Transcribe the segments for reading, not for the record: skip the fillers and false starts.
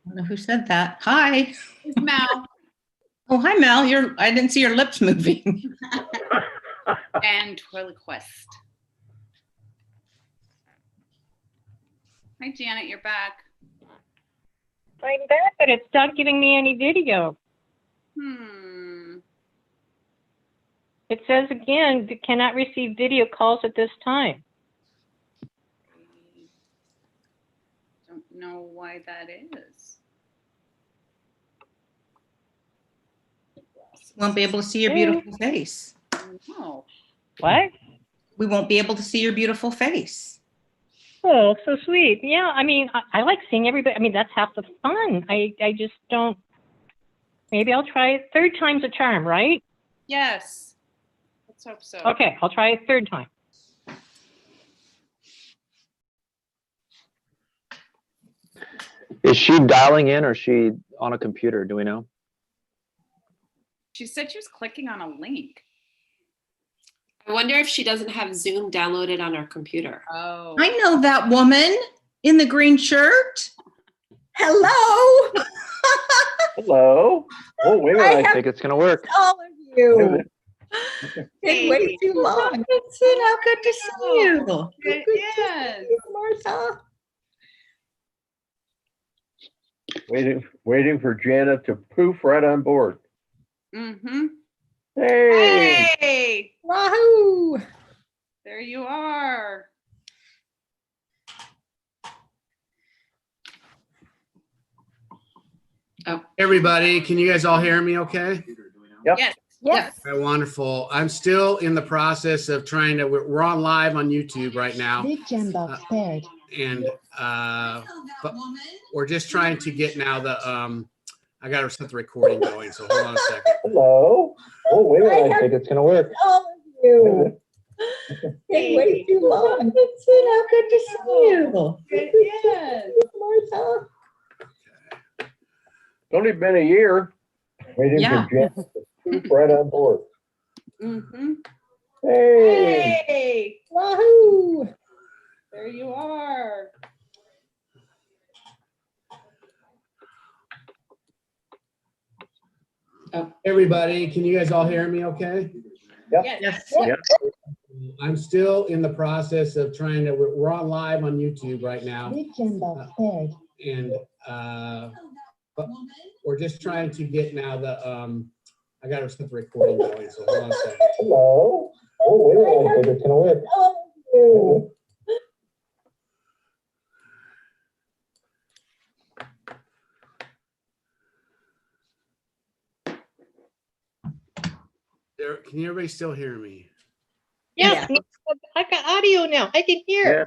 don't know who said that. Hi. It's Mel. Oh, hi, Mel. I didn't see your lips moving. And Toilet-Quest. Hi, Janet, you're back. I'm back, but it's not giving me any video. It says again, cannot receive video calls at this time. Don't know why that is. Won't be able to see your beautiful face. No. What? We won't be able to see your beautiful face. Oh, so sweet. Yeah, I mean, I like seeing everybody. I mean, that's half the fun. I just don't. Maybe I'll try it. Third time's a charm, right? Yes. Let's hope so. Okay, I'll try a third time. Is she dialing in or is she on a computer? Do we know? She said she was clicking on a link. I wonder if she doesn't have Zoom downloaded on her computer. Oh. I know that woman in the green shirt. Hello. Hello. Oh, wait a minute. I think it's going to work. All of you. Hey. Been way too long. It's so good to see you. It is. Martha. Waiting for Janet to poof right on board. Mm-hmm. Hey. Hey, Wahoo. there you are. Everybody, can you guys all hear me okay? Yep. Yes. Yes. All right, wonderful. I'm still in the process of trying to, we're on live on YouTube right now. And but we're just trying to get now the, I got to set the recording going, so hold on a second. Hello. Oh, wait a minute. I think it's going to work. All of you. Been way too long. It's so good to see you. It is. Martha. It's only been a year. Waiting Yeah. for Janet to poof right on board. Mm-hmm. Hey. Hey, Wahoo. there you are. Everybody, can you guys all hear me okay? Yes. Yes. Yep. I'm still in the process of trying to, we're on live on YouTube right now. And but we're just trying to get now the, I got to set the recording going, so hold on a second. Hello. Oh, wait a minute. I think it's going to work. All of you. Can everybody still hear me? Yes. I got audio now. I can hear. Yeah.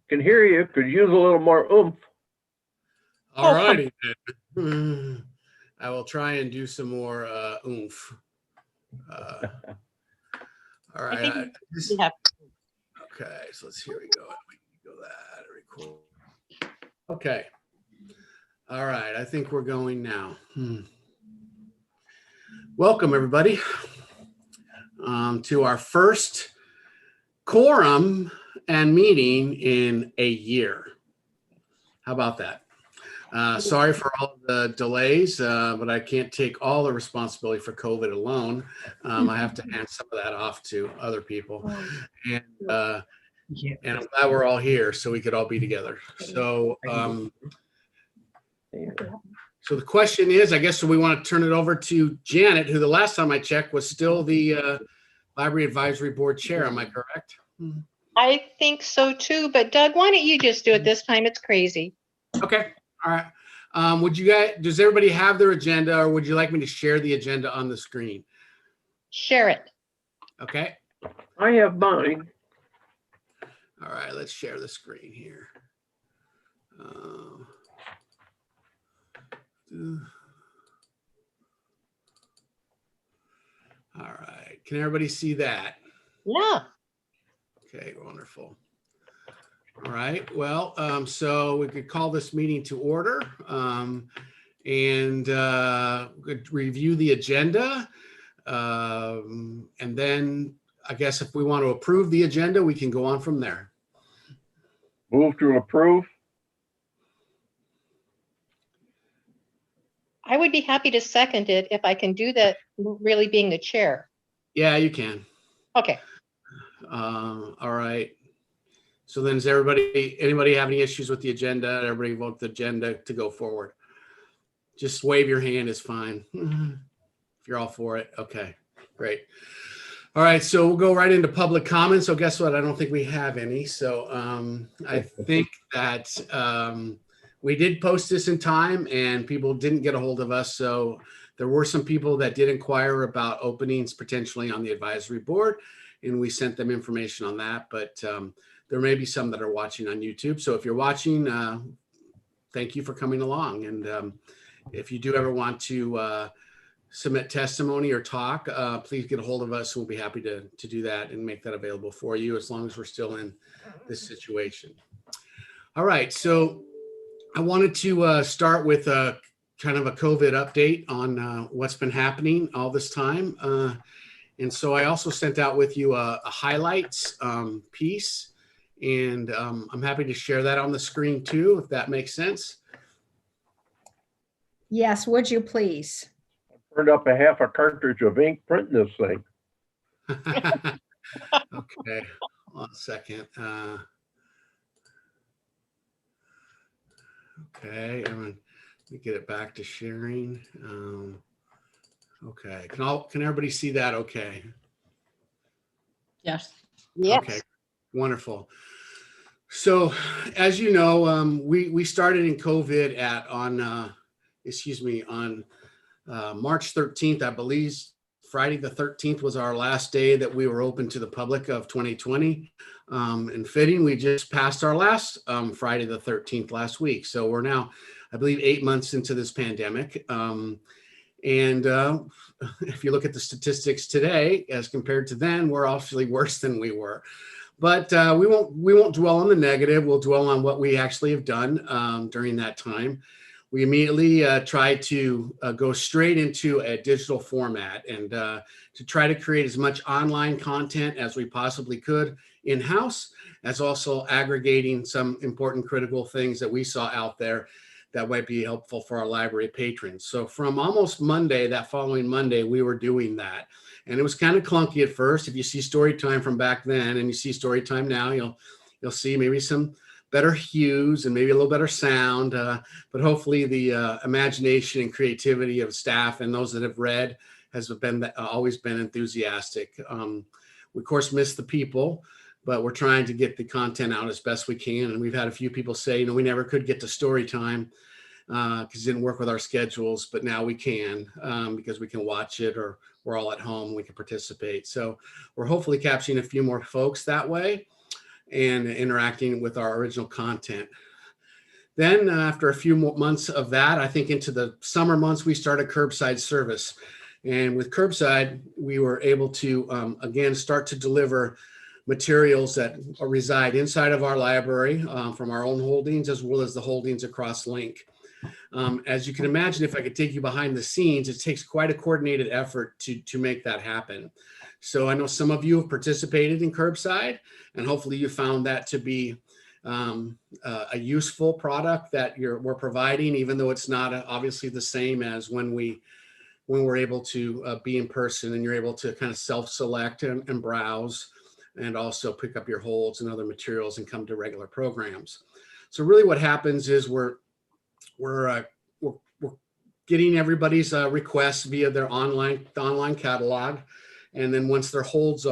Can hear you. Could use a little more oomph. All righty then. I will try and do some more oomph. All right. Okay, so here we go. We can go that, record. Okay. All right, I think we're going now. Welcome, everybody, to our first quorum and meeting in a year. How about that? Sorry for all the delays, but I can't take all the responsibility for COVID alone. I have to hand some of that off to other people. And I'm glad we're all here so we could all be together. So, so the question is, I guess we want to turn it over to Janet, who the last time I checked was still the Library Advisory Board Chair. Am I correct? I think so too, but Doug, why don't you just do it this time? It's crazy. Okay. All right. Would you guys, does everybody have their agenda, or would you like me to share the agenda on the screen? Share it. Okay. I have mine. All right, let's share the screen here. All right, can everybody see that? Yeah. Okay, wonderful. All right, well, so we could call this meeting to order and could review the agenda. And then I guess if we want to approve the agenda, we can go on from there. Move to approve. I would be happy to second it if I can do that, really being the chair. Yeah, you can. Okay. All right. So then anybody have any issues with the agenda? Everybody vote the agenda to go forward. Just wave your hand is fine. If you're all for it. Okay, great. All right, so we'll go right into public comments. So guess what? I don't think we have any. So I think that we did post this in time and people didn't get a hold of us. So there were some people that did inquire about openings potentially on the advisory board, and we sent them information on that. But there may be some that are watching on YouTube. So if you're watching, thank you for coming along. And if you do ever want to submit testimony or talk, please get a hold of us. We'll be happy to do that and make that available for you as long as we're still in this situation. All right, so I wanted to start with a kind of a COVID update on what's been happening all this time. And so I also sent out with you a highlights piece, and I'm happy to share that on the screen too, if that makes sense. Yes, would you please? Burned up a half a cartridge of ink printing this thing. Okay, 1 second. Okay, let me get it back to sharing. Okay, can everybody see that? Okay. Yes. Yes. Okay, wonderful. So, as you know, we started in COVID on March 13th, I believe. Friday the 13th was our last day that we were open to the public of 2020. And fitting, we just passed our last Friday the 13th last week. So we're now, I believe, 8 months into this pandemic. And if you look at the statistics today, as compared to then, we're actually worse than we were. But we won't dwell on the negative. We'll dwell on what we actually have done during that time. We immediately tried to go straight into a digital format and to try to create as much online content as we possibly could in-house, as also aggregating some important critical things that we saw out there that might be helpful for our library patrons. So from almost Monday, that following Monday, we were doing that. And it was kind of clunky at first. If you see story time from back then and you see story time now, you'll see maybe some better hues and maybe a little better sound, but hopefully the imagination and creativity of staff and those that have read has always been enthusiastic. We of course miss the people, but we're trying to get the content out as best we can. And we've had a few people say, we never could get to story time because it didn't work with our schedules, but now we can because we can watch it, or we're all at home, we can participate. So we're hopefully capturing a few more folks that way and interacting with our original content. Then after a few more months of that, I think into the summer months, we started curbside service. And with curbside, we were able to, again, start to deliver materials that reside inside of our library from our own holdings, as well as the holdings across Link. As you can imagine, if I could take you behind the scenes, it takes quite a coordinated effort to make that happen. So I know some of you have participated in curbside, and hopefully you found that to be a useful product that we're providing, even though it's not obviously the same as when we're able to be in person and you're able to kind of self-select and browse and also pick up your holds and other materials and come to regular programs. So really what happens is we're getting everybody's requests via their online catalog. And then once their holds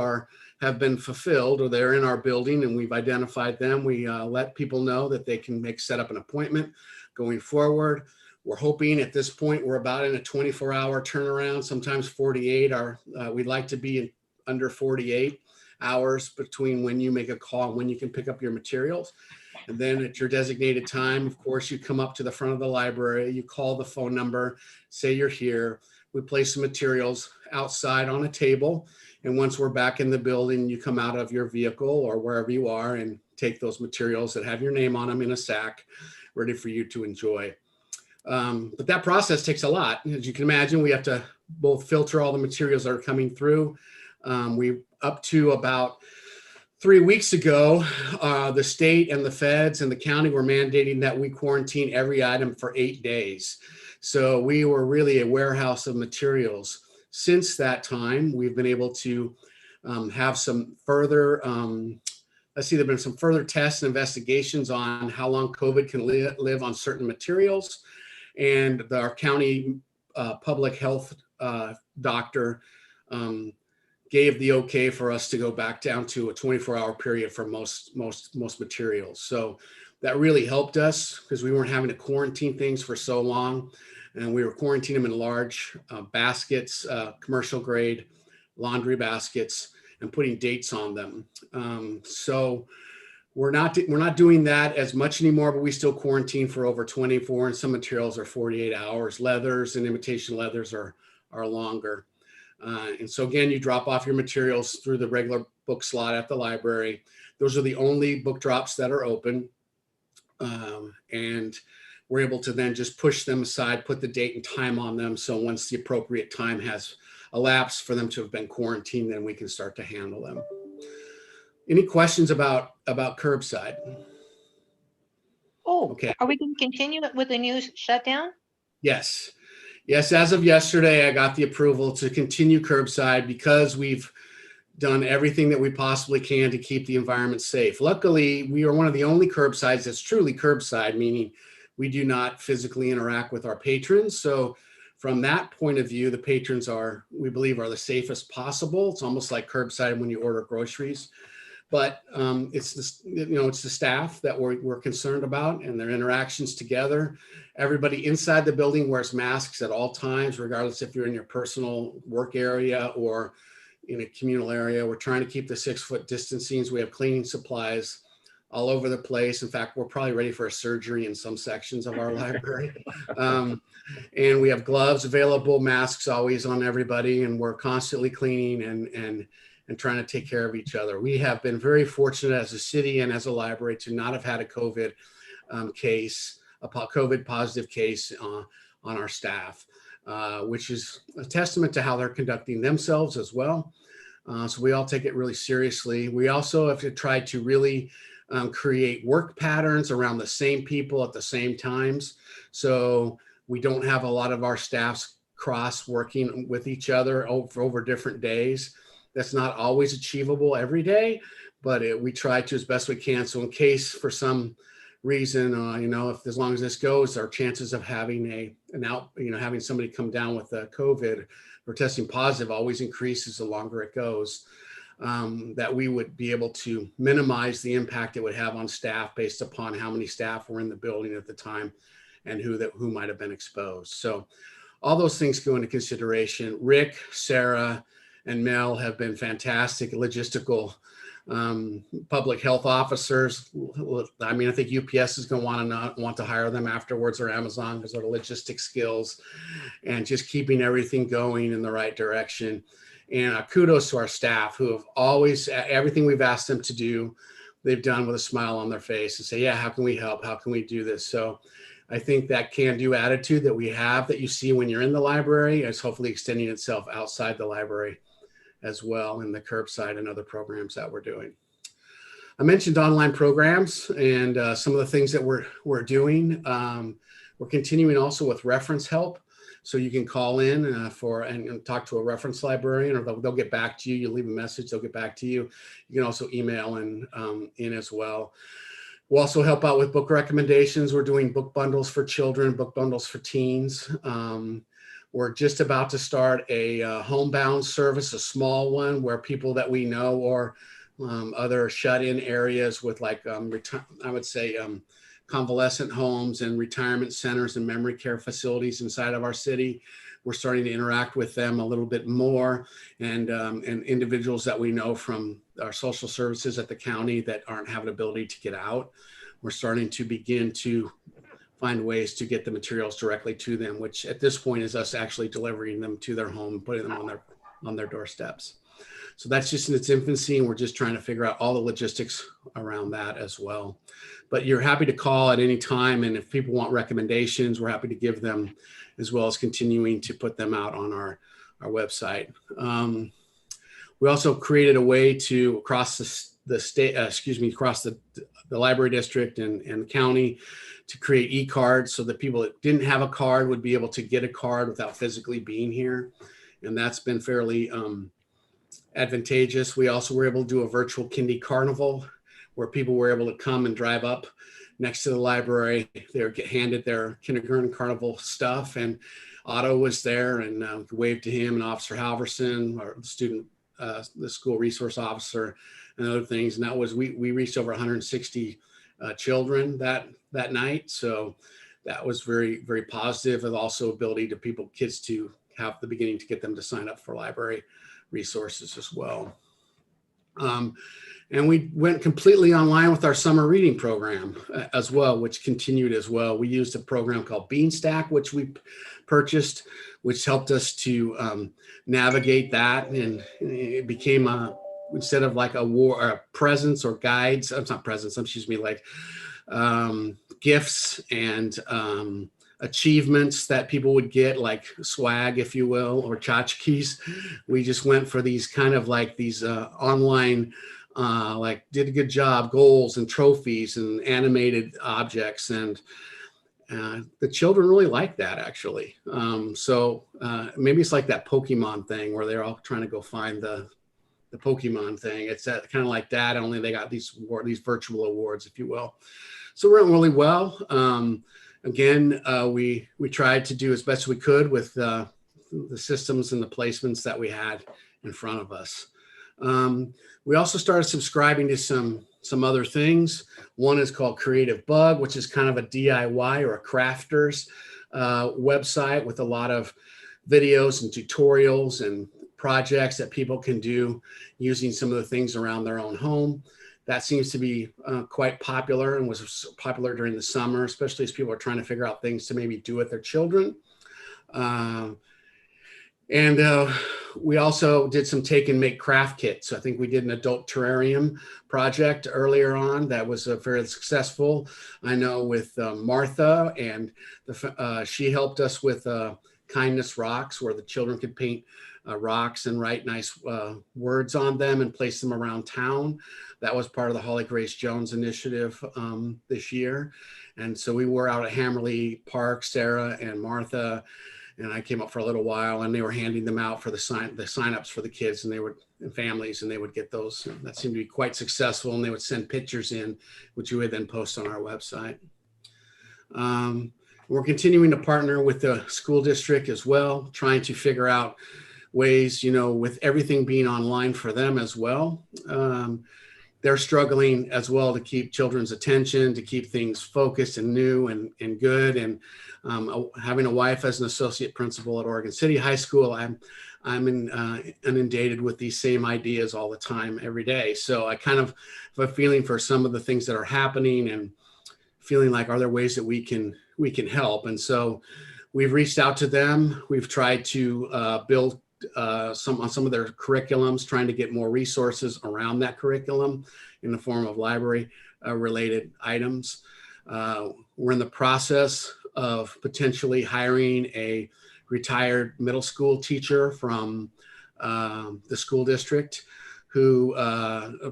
have been fulfilled or they're in our building and we've identified them, we let people know that they can set up an appointment going forward. We're hoping at this point we're about in a 24-hour turnaround, sometimes 48. We'd like to be under 48 hours between when you make a call and when you can pick up your materials. And then at your designated time, of course, you come up to the front of the library, you call the phone number, say you're here. We place some materials outside on a table. And once we're back in the building, you come out of your vehicle or wherever you are and take those materials that have your name on them in a sack, ready for you to enjoy. But that process takes a lot. As you can imagine, we have to both filter all the materials that are coming through. We up to about 3 weeks ago, the state and the feds and the county were mandating that we quarantine every item for 8 days. So we were really a warehouse of materials. Since that time, we've been able to have some further, let's see, there have been some further tests and investigations on how long COVID can live on certain materials. And our county public health doctor gave the okay for us to go back down to a 24-hour period for most materials. So that really helped us because we weren't having to quarantine things for so long, and we were quarantining them in large baskets, commercial grade laundry baskets, and putting dates on them. So we're not doing that as much anymore, but we still quarantine for over 24, and some materials are 48 hours. Leathers and imitation leathers are longer. And so again, you drop off your materials through the regular book slot at the library. Those are the only book drops that are open. And we're able to then just push them aside, put the date and time on them. So once the appropriate time has elapsed for them to have been quarantined, then we can start to handle them. Any questions about curbside? Oh, Okay. are we going to continue with the new shutdown? Yes. Yes, as of yesterday, I got the approval to continue curbside because we've done everything that we possibly can to keep the environment safe. Luckily, we are one of the only curbsides that's truly curbside, meaning we do not physically interact with our patrons. So from that point of view, the patrons we believe, are the safest possible. It's almost like curbside when you order groceries. But it's the staff that we're concerned about and their interactions together. Everybody inside the building wears masks at all times, regardless if you're in your personal work area or in a communal area. We're trying to keep the 6-foot distancing. We have cleaning supplies all over the place. In fact, we're probably ready for a surgery in some sections of our library. And we have gloves available, masks always on everybody, and we're constantly cleaning and trying to take care of each other. We have been very fortunate as a city and as a library to not have had a COVID case, a COVID positive case on our staff, which is a testament to how they're conducting themselves as well. So we all take it really seriously. We also have tried to really create work patterns around the same people at the same times. So we don't have a lot of our staffs cross working with each other over different days. That's not always achievable every day, but we try to as best we can. So in case for some reason, if as long as this goes, our chances of having having somebody come down with COVID or testing positive always increases the longer it goes. That we would be able to minimize the impact it would have on staff based upon how many staff were in the building at the time and who might have been exposed. So all those things go into consideration. Rick, Sarah, and Mel have been fantastic logistical public health officers. I mean, I think UPS is going to want to hire them afterwards, or Amazon, because of their logistic skills and just keeping everything going in the right direction. And kudos to our staff who have always, everything we've asked them to do, they've done with a smile on their face and say, yeah, how can we help? How can we do this? So I think that can-do attitude that we have that you see when you're in the library is hopefully extending itself outside the library as well in the curbside and other programs that we're doing. I mentioned online programs and some of the things that we're doing. We're continuing also with reference help. So you can call in and talk to a reference librarian, or they'll get back to you. You leave a message, they'll get back to you. You can also email in as well. We'll also help out with book recommendations. We're doing book bundles for children, book bundles for teens. We're just about to start a homebound service, a small one, where people that we know or other shut-in areas with convalescent homes and retirement centers and memory care facilities inside of our city. We're starting to interact with them a little bit more, and individuals that we know from our social services at the county that aren't having ability to get out. We're starting to begin to find ways to get the materials directly to them, which at this point is us actually delivering them to their home, putting them on their doorsteps. So that's just in its infancy, and we're just trying to figure out all the logistics around that as well. But you're happy to call at any time, and if people want recommendations, we're happy to give them, as well as continuing to put them out on our website. We also created a way to, across the state, across the library district and county to create e-cards so that people that didn't have a card would be able to get a card without physically being here. And that's been fairly advantageous. We also were able to do a virtual kindy carnival where people were able to come and drive up next to the library. They would get handed their kindergarten carnival stuff, and Otto was there and waved to him, and Officer Halverson, or the student, the school resource officer, and other things. And that was, we reached over 160 children that night. So that was very, very positive, and also ability to kids to have the beginning to get them to sign up for library resources as well. And we went completely online with our summer reading program as well, which continued as well. We used a program called Beanstack, which we purchased, which helped us to navigate that. And it became instead of like a presents or guides, it's not presents, excuse me, like gifts and achievements that people would get, like swag, if you will, or tchotchkes. We just went for these kind of like these online, like did a good job, goals and trophies and animated objects. And the children really like that, actually. So maybe it's like that Pokemon thing where they're all trying to go find the Pokemon thing. It's kind of like that, only they got these virtual awards, if you will. So we're doing really well. Again, we tried to do as best we could with the systems and the placements that we had in front of us. We also started subscribing to some other things. One is called Creative Bug, which is kind of a DIY or a crafter's website with a lot of videos and tutorials and projects that people can do using some of the things around their own home. That seems to be quite popular and was popular during the summer, especially as people are trying to figure out things to maybe do with their children. We also did some take and make craft kits. So I think we did an adult terrarium project earlier on that was very successful. I know with Martha, and she helped us with Kindness Rocks, where the children could paint rocks and write nice words on them and place them around town. That was part of the Holly Grace Jones initiative this year. And so we were out at Hammerly Park, Sarah and Martha, and I came up for a little while, and they were handing them out for the sign-ups for the kids and families, and they would get those. That seemed to be quite successful, and they would send pictures in, which we would then post on our website. We're continuing to partner with the school district as well, trying to figure out ways, with everything being online for them as well. They're struggling as well to keep children's attention, to keep things focused and new and good. And having a wife as an associate principal at Oregon City High School, I'm inundated with these same ideas all the time, every day. So I kind of have a feeling for some of the things that are happening and feeling like, are there ways that we can help? And so we've reached out to them. We've tried to build some of their curriculums, trying to get more resources around that curriculum in the form of library related items. We're in the process of potentially hiring a retired middle school teacher from the school district who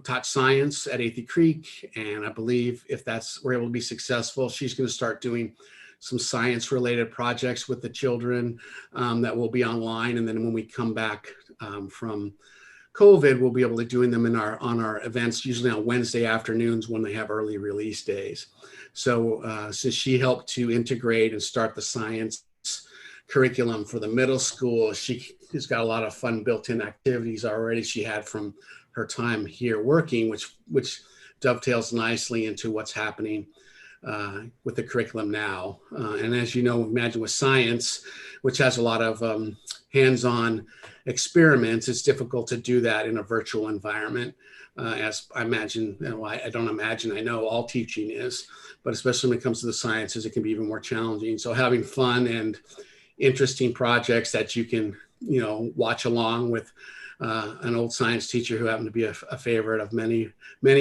taught science at Athey Creek. And I believe if we're able to be successful, she's going to start doing some science related projects with the children that will be online. And then when we come back from COVID, we'll be able to doing them on our events, usually on Wednesday afternoons when they have early release days. So since she helped to integrate and start the science curriculum for the middle school, she's got a lot of fun built-in activities already she had from her time here working, which dovetails nicely into what's happening with the curriculum now. And as you know, imagine with science, which has a lot of hands-on experiments, it's difficult to do that in a virtual environment. As I imagine, I know all teaching is, but especially when it comes to the sciences, it can be even more challenging. So having fun and interesting projects that you can, watch along with an old science teacher who happened to be a favorite of many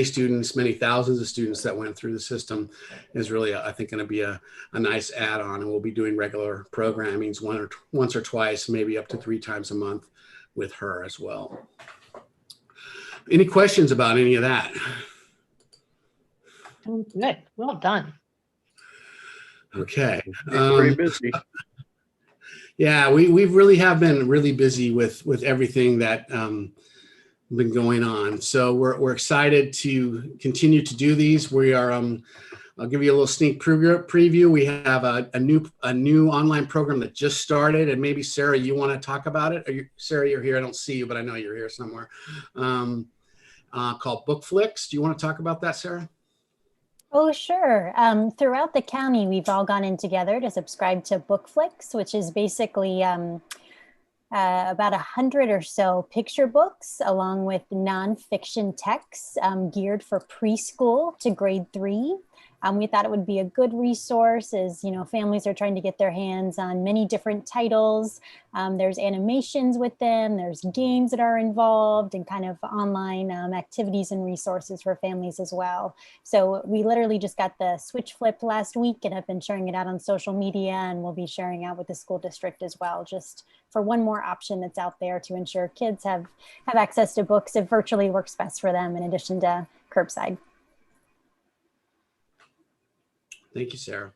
students, many thousands of students that went through the system, is really, I think, going to be a nice add-on. And we'll be doing regular programmings once or twice, maybe up to 3 times a month with her as well. Any questions about any of that? Oh, good. Well done. Okay. Being pretty busy. Yeah, we really have been really busy with everything that been going on. So we're excited to continue to do these. We are I'll give you a little sneak preview. We have a new online program that just started, and maybe Sarah, you want to talk about it? Sarah, you're here. I don't see you, but I know you're here somewhere. Called BookFlix. Do you want to talk about that, Sarah? Oh, sure. Throughout the county, we've all gone in together to subscribe to BookFlix, which is basically about 100 or so picture books, along with nonfiction texts geared for preschool to grade 3. We thought it would be a good resource as, families are trying to get their hands on many different titles. There's animations with them, there's games that are involved, and kind of online activities and resources for families as well. So we literally just got the switch flipped last week and have been sharing it out on social media, and we'll be sharing out with the school district as well, just for one more option that's out there to ensure kids have access to books if virtually works best for them, in addition to curbside. Thank you, Sarah.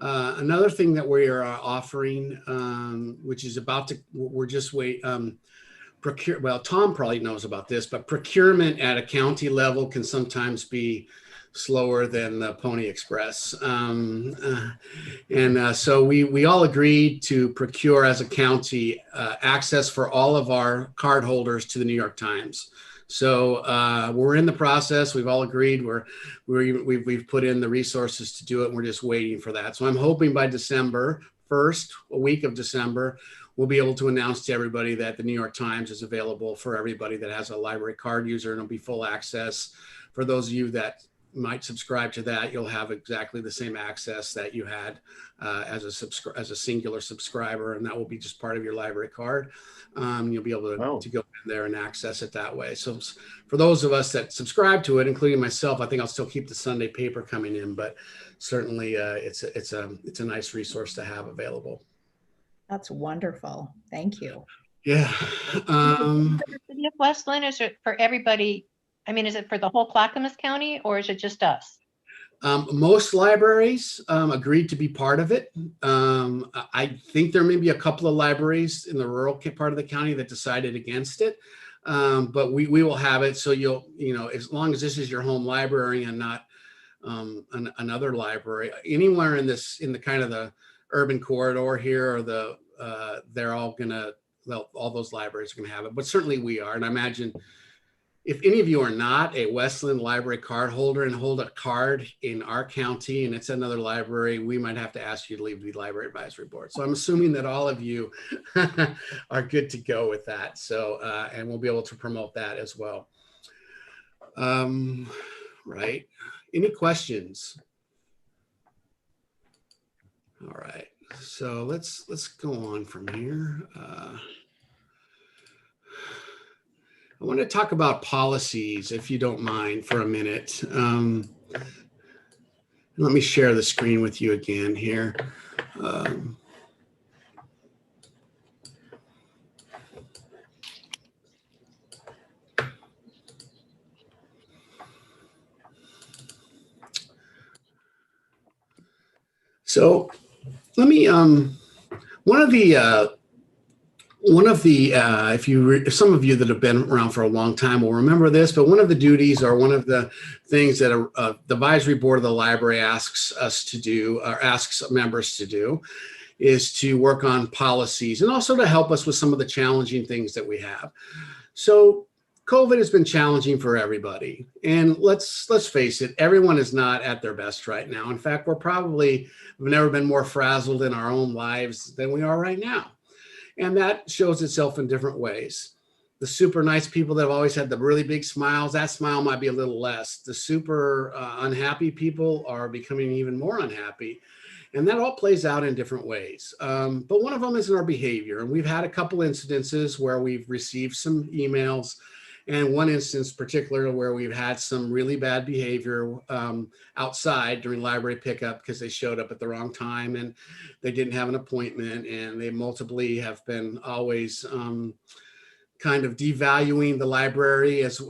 Another thing that we are offering, which is we're just Tom probably knows about this, but procurement at a county level can sometimes be slower than the Pony Express. So we all agreed to procure as a county access for all of our card holders to the New York Times. So we're in the process. We've all agreed. We've put in the resources to do it. And we're just waiting for that. So I'm hoping by December 1st, a week of December, we'll be able to announce to everybody that the New York Times is available for everybody that has a library card user, and it'll be full access. For those of you that might subscribe to that, you'll have exactly the same access that you had as a singular subscriber, and that will be just part of your library card. You'll be able to go in there and access it that way. So for those of us that subscribe to it, including myself, I think I'll still keep the Sunday paper coming in, but certainly it's a nice resource to have available. That's wonderful. Thank you. Yeah. For the city of West Linn, is it for everybody? I mean, is it for the whole Clackamas County, or is it just us? Most libraries agreed to be part of it. I think there may be a couple of libraries in the rural part of the county that decided against it, but we will have it. So as long as this is your home library and not another library, anywhere in the kind of the urban corridor here, or they're all all those libraries are gonna have it. But certainly we are, and I imagine, if any of you are not a West Linn library card holder and hold a card in our county and it's another library, we might have to ask you to leave the library advisory board. So I'm assuming that all of you are good to go with that. So, and we'll be able to promote that as well. Right. Any questions? All right. So let's go on from here. I want to talk about policies, if you don't mind, for a minute. Let me share the screen with you again here. So let me, if some of you that have been around for a long time will remember this, but one of the duties, or one of the things that the advisory board of the library asks us to do, or asks members to do, is to work on policies and also to help us with some of the challenging things that we have. So COVID has been challenging for everybody. And let's face it, everyone is not at their best right now. In fact, we've never been more frazzled in our own lives than we are right now. And that shows itself in different ways. The super nice people that have always had the really big smiles, that smile might be a little less. The super unhappy people are becoming even more unhappy. And that all plays out in different ways. But one of them is in our behavior. And we've had a couple incidences where we've received some emails, and one instance particular where we've had some really bad behavior outside during library pickup because they showed up at the wrong time and they didn't have an appointment, and they multiply have been always kind of devaluing the library as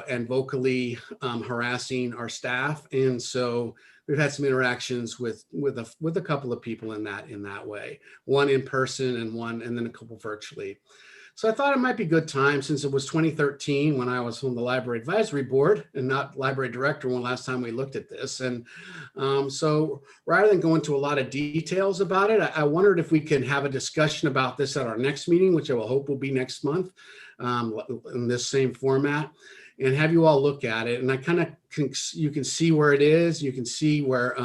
and vocally harassing our staff. And so we've had some interactions with a couple of people in that way, one in person and then a couple virtually. So I thought it might be a good time, since it was 2013 when I was on the library advisory board and not library director when last time we looked at this. And so rather than go into a lot of details about it, I wondered if we can have a discussion about this at our next meeting, which I will hope will be next month in this same format, and have you all look at it. And I kind of you can see where it is. You can see where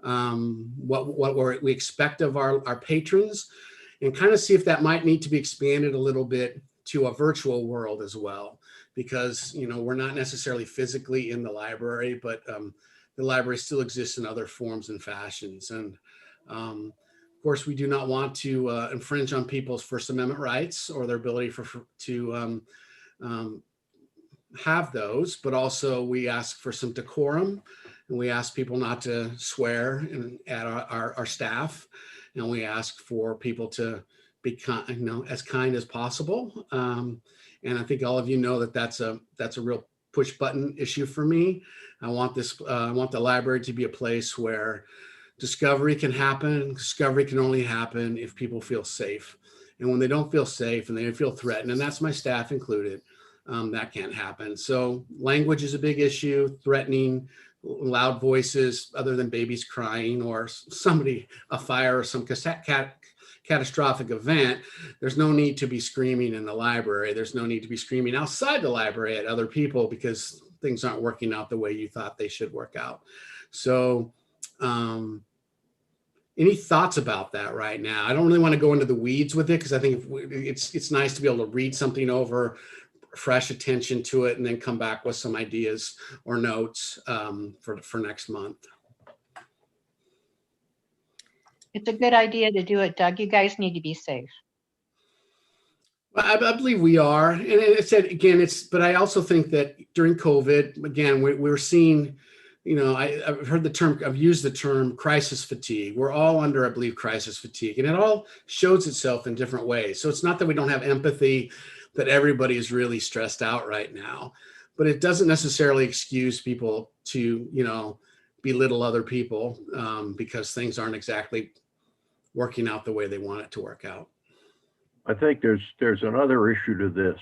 what we expect of our patrons, and kind of see if that might need to be expanded a little bit to a virtual world as well, because we're not necessarily physically in the library, but the library still exists in other forms and fashions. And of course, we do not want to infringe on people's First Amendment rights or their ability to have those, but also we ask for some decorum, and we ask people not to swear at our staff. And we ask for people to be as kind as possible. And I think all of you know that that's a real push button issue for me. I want the library to be a place where discovery can happen. Discovery can only happen if people feel safe. And when they don't feel safe and they feel threatened, and that's my staff included, that can't happen. So language is a big issue, threatening, loud voices other than babies crying or a fire or some catastrophic event. There's no need to be screaming in the library. There's no need to be screaming outside the library at other people because things aren't working out the way you thought they should work out. So any thoughts about that right now? I don't really want to go into the weeds with it, because I think it's nice to be able to read something over, fresh attention to it, and then come back with some ideas or notes for next month. It's a good idea to do it, Doug. You guys need to be safe. I believe we are. And it said, again, but I also think that during COVID, again, we're seeing, I've heard the term, I've used the term crisis fatigue. We're all under, I believe, crisis fatigue, and it all shows itself in different ways. So it's not that we don't have empathy, that everybody is really stressed out right now, but it doesn't necessarily excuse people to, belittle other people because things aren't exactly working out the way they want it to work out. I think there's another issue to this.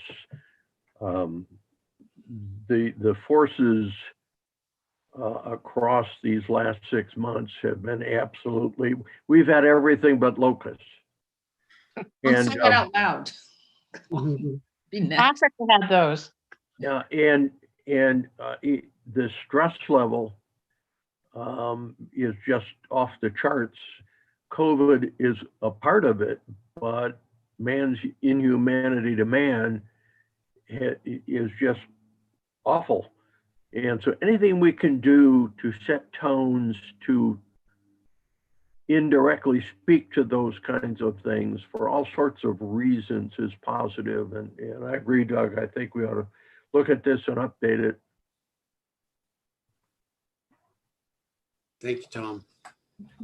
The forces across these last 6 months have been we've had everything but locusts. Don't say that out loud. Be next. Africa had those. Yeah, and the stress level is just off the charts. COVID is a part of it, but man's inhumanity to man is just awful. And so anything we can do to set tones, to indirectly speak to those kinds of things for all sorts of reasons is positive. And I agree, Doug, I think we ought to look at this and update it. Thank you, Tom.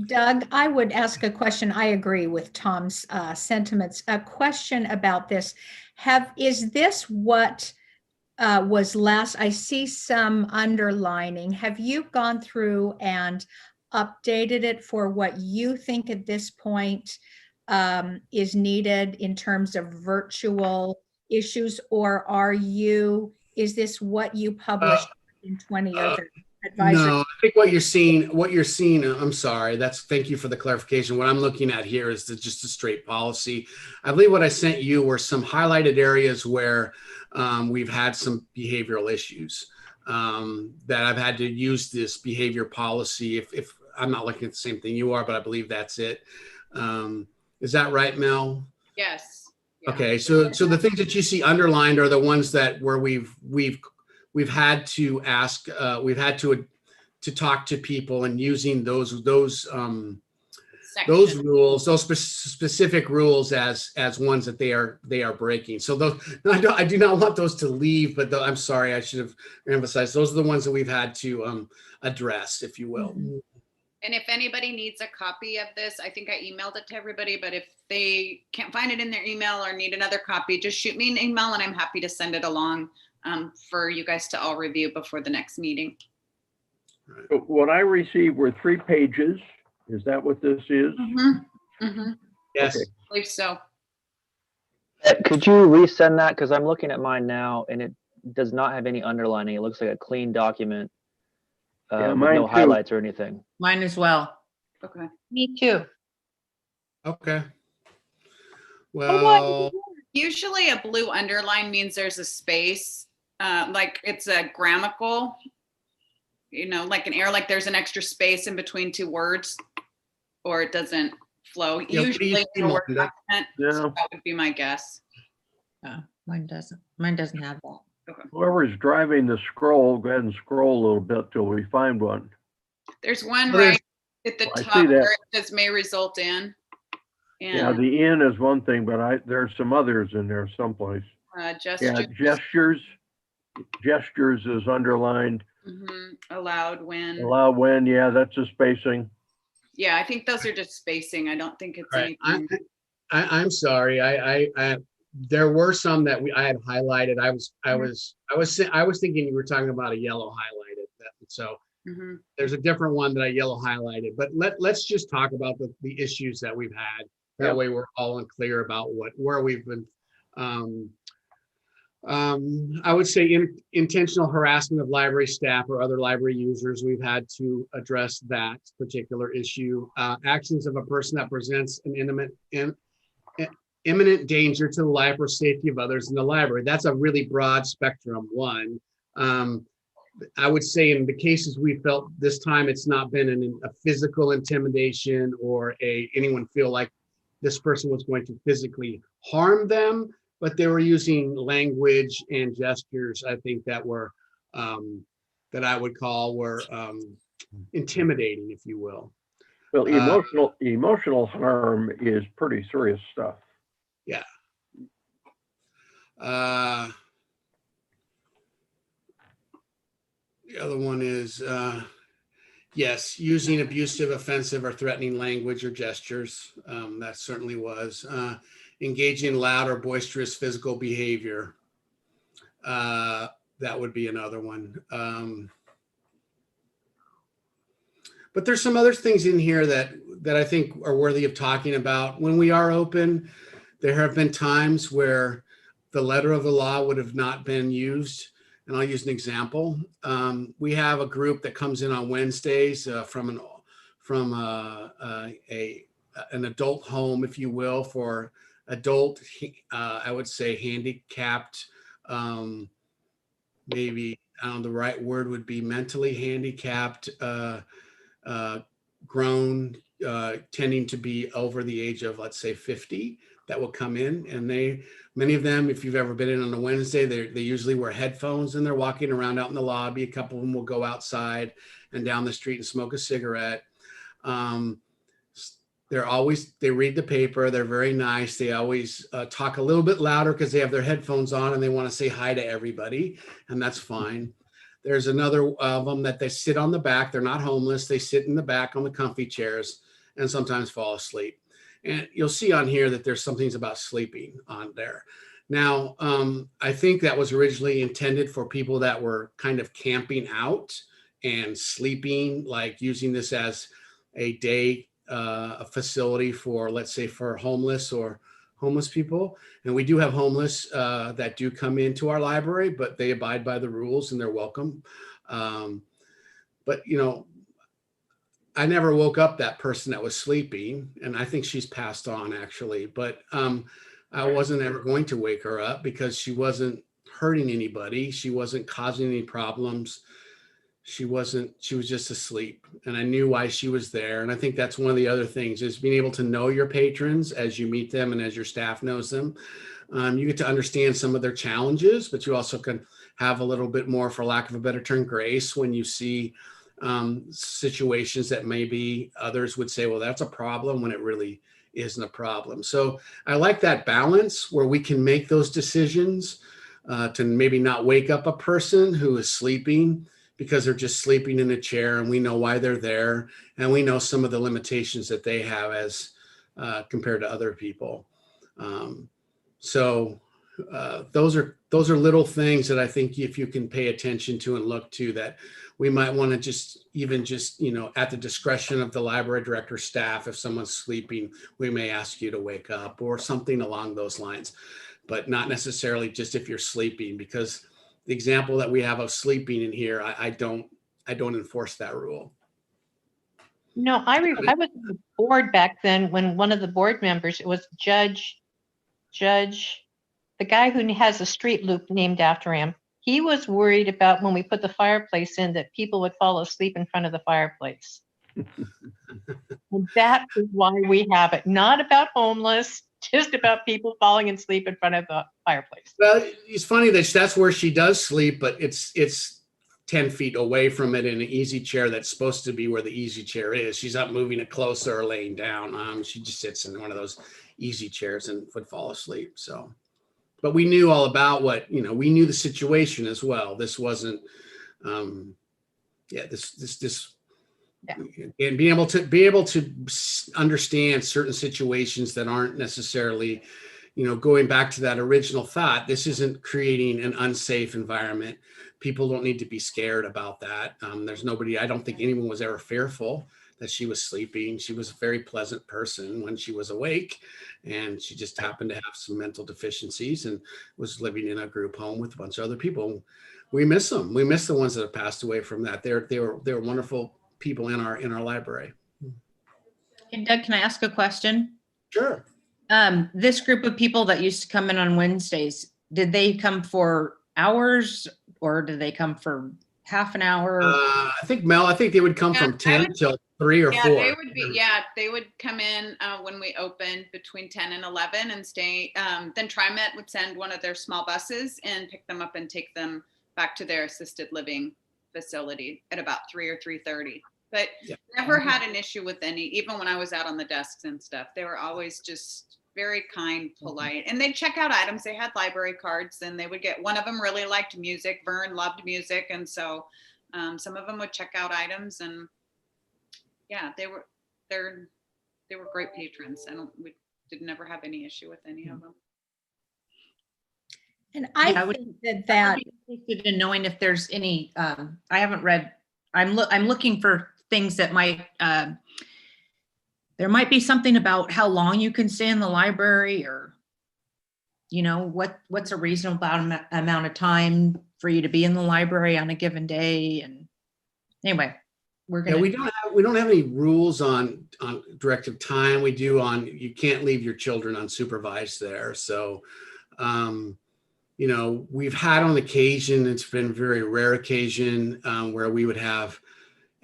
Doug, I would ask a question. I agree with Tom's sentiments. A question about this. Is this what was last? I see some underlining. Have you gone through and updated it for what you think at this point is needed in terms of virtual issues, or is this what you published in 20 other advisory? No, I think what you're seeing, I'm sorry, thank you for the clarification. What I'm looking at here is just a straight policy. I believe what I sent you were some highlighted areas where we've had some behavioral issues. That I've had to use this behavior policy if I'm not looking at the same thing you are, but I believe that's it. Is that right, Mel? Yes. Yeah. Okay, so the things that you see underlined are the ones where we've had to ask, we've had to talk to people, and using those rules, those specific rules as ones that they are breaking. So those, I do not want those to leave, but I'm sorry, I should have emphasized those are the ones that we've had to address, if you will. And if anybody needs a copy of this, I think I emailed it to everybody, but if they can't find it in their email or need another copy, just shoot me an email and I'm happy to send it along for you guys to all review before the next meeting. What I received were 3 pages. Is that what this is? Yes. Okay. I believe so. Could you resend that? Because I'm looking at mine now and it does not have any underlining. It looks like a clean document Yeah, with mine no too. highlights or anything. Mine as well. Okay. Me too. Okay. Well, Usually a blue underline means there's a space, like it's a grammatical, like an error, like there's an extra space in between 2 words, or it doesn't flow. Yeah, Usually please, in a Word Melinda. document, Yeah. so that would be my guess. Mine doesn't. Mine doesn't have that. Whoever's driving the scroll, go ahead and scroll a little bit till we find one. There's one Well, there's- right at the I see top that. where it says may result in. Yeah, And the in is one thing, but there's some others in there someplace. gesture. Yeah, gestures is underlined. Allowed when. Allow when, yeah, that's a spacing. Yeah, I think those are just spacing. I don't think it's right. anything. I'm sorry. I there were some that I had highlighted. I was thinking you were talking about a yellow highlighted. So there's a different one that I yellow highlighted. But let's just talk about the issues that we've had. That way we're all clear about where we've been. I would say intentional harassment of library staff or other library users. We've had to address that particular issue. Actions of a person that presents an imminent danger to the life or safety of others in the library. That's a really broad spectrum one. I would say in the cases we felt this time, it's not been a physical intimidation or anyone feel like this person was going to physically harm them, but they were using language and gestures, I think, that were, that I would call were intimidating, if you will. Well, emotional harm is pretty serious stuff. Yeah. The other one is, yes, using abusive, offensive, or threatening language or gestures. That certainly was. Engaging in loud or boisterous physical behavior. That would be another one. But there's some other things in here that I think are worthy of talking about. When we are open, there have been times where the letter of the law would have not been used. And I'll use an example. We have a group that comes in on Wednesdays from an adult home, if you will, for adult, I would say handicapped, maybe the right word would be mentally handicapped, grown, tending to be over the age of, let's say, 50, that will come in. And many of them, if you've ever been in on a Wednesday, they usually wear headphones and they're walking around out in the lobby. A couple of them will go outside and down the street and smoke a cigarette. They read the paper. They're very nice. They always talk a little bit louder because they have their headphones on and they want to say hi to everybody, and that's fine. There's another of them that they sit on the back. They're not homeless. They sit in the back on the comfy chairs and sometimes fall asleep. And you'll see on here that there's some things about sleeping on there. Now, I think that was originally intended for people that were kind of camping out and sleeping, like using this as a day a facility for, let's say, for homeless people. And we do have homeless that do come into our library, but they abide by the rules and they're welcome. But, I never woke up that person that was sleeping, and I think she's passed on actually, but I wasn't ever going to wake her up because she wasn't hurting anybody. She wasn't causing any problems. She was just asleep, and I knew why she was there. And I think that's one of the other things is being able to know your patrons as you meet them and as your staff knows them. You get to understand some of their challenges, but you also can have a little bit more, for lack of a better term, grace when you see situations that maybe others would say, well, that's a problem, when it really isn't a problem. So I like that balance where we can make those decisions to maybe not wake up a person who is sleeping because they're just sleeping in a chair, and we know why they're there, and we know some of the limitations that they have as compared to other people. So those are little things that I think if you can pay attention to and look to, that we might want to just at the discretion of the library director staff, if someone's sleeping, we may ask you to wake up or something along those lines, but not necessarily just if you're sleeping, because the example that we have of sleeping in here, I don't enforce that rule. No, I was on the board back then when one of the board members, it was Judge, the guy who has a street loop named after him. He was worried about when we put the fireplace in that people would fall asleep in front of the fireplace. And that is why we have it. Not about homeless, just about people falling asleep in front of the fireplace. Well, it's funny that that's where she does sleep, but it's 10 feet away from it in an easy chair that's supposed to be where the easy chair is. She's not moving it closer or laying down. She just sits in one of those easy chairs and would fall asleep. So, but we knew all about we knew the situation as well. This wasn't, this. Yeah. And be able to understand certain situations that aren't necessarily, going back to that original thought, this isn't creating an unsafe environment. People don't need to be scared about that. There's nobody, I don't think anyone was ever fearful that she was sleeping. She was a very pleasant person when she was awake, and she just happened to have some mental deficiencies and was living in a group home with a bunch of other people. We miss them. We miss the ones that have passed away from that. They were wonderful people in our library. Hey, Doug, can I ask a question? Sure. This group of people that used to come in on Wednesdays, did they come for hours or did they come for half an hour? I think they would come from 10 till 3 or 4. They would come in when we opened between 10 and 11 and stay. Then TriMet would send one of their small buses and pick them up and take them back to their assisted living facility at about 3 or 3:30. But never had an issue with any, even when I was out on the desks and stuff. They were always just very kind, polite, and they'd check out items. They had library cards, and they would get, one of them really liked music. Vern loved music, and so some of them would check out items, and yeah, they were great patrons, and we did never have any issue with any of them. And I think that I would be interested in knowing if there's any. I haven't read. I'm looking for things that might. There might be something about how long you can stay in the library, or what's a reasonable amount of time for you to be in the library on a given day. And anyway, we're gonna. Yeah, we don't have any rules on directive time. We do on, you can't leave your children unsupervised there. So. We've had on occasion, it's been a very rare occasion where we would have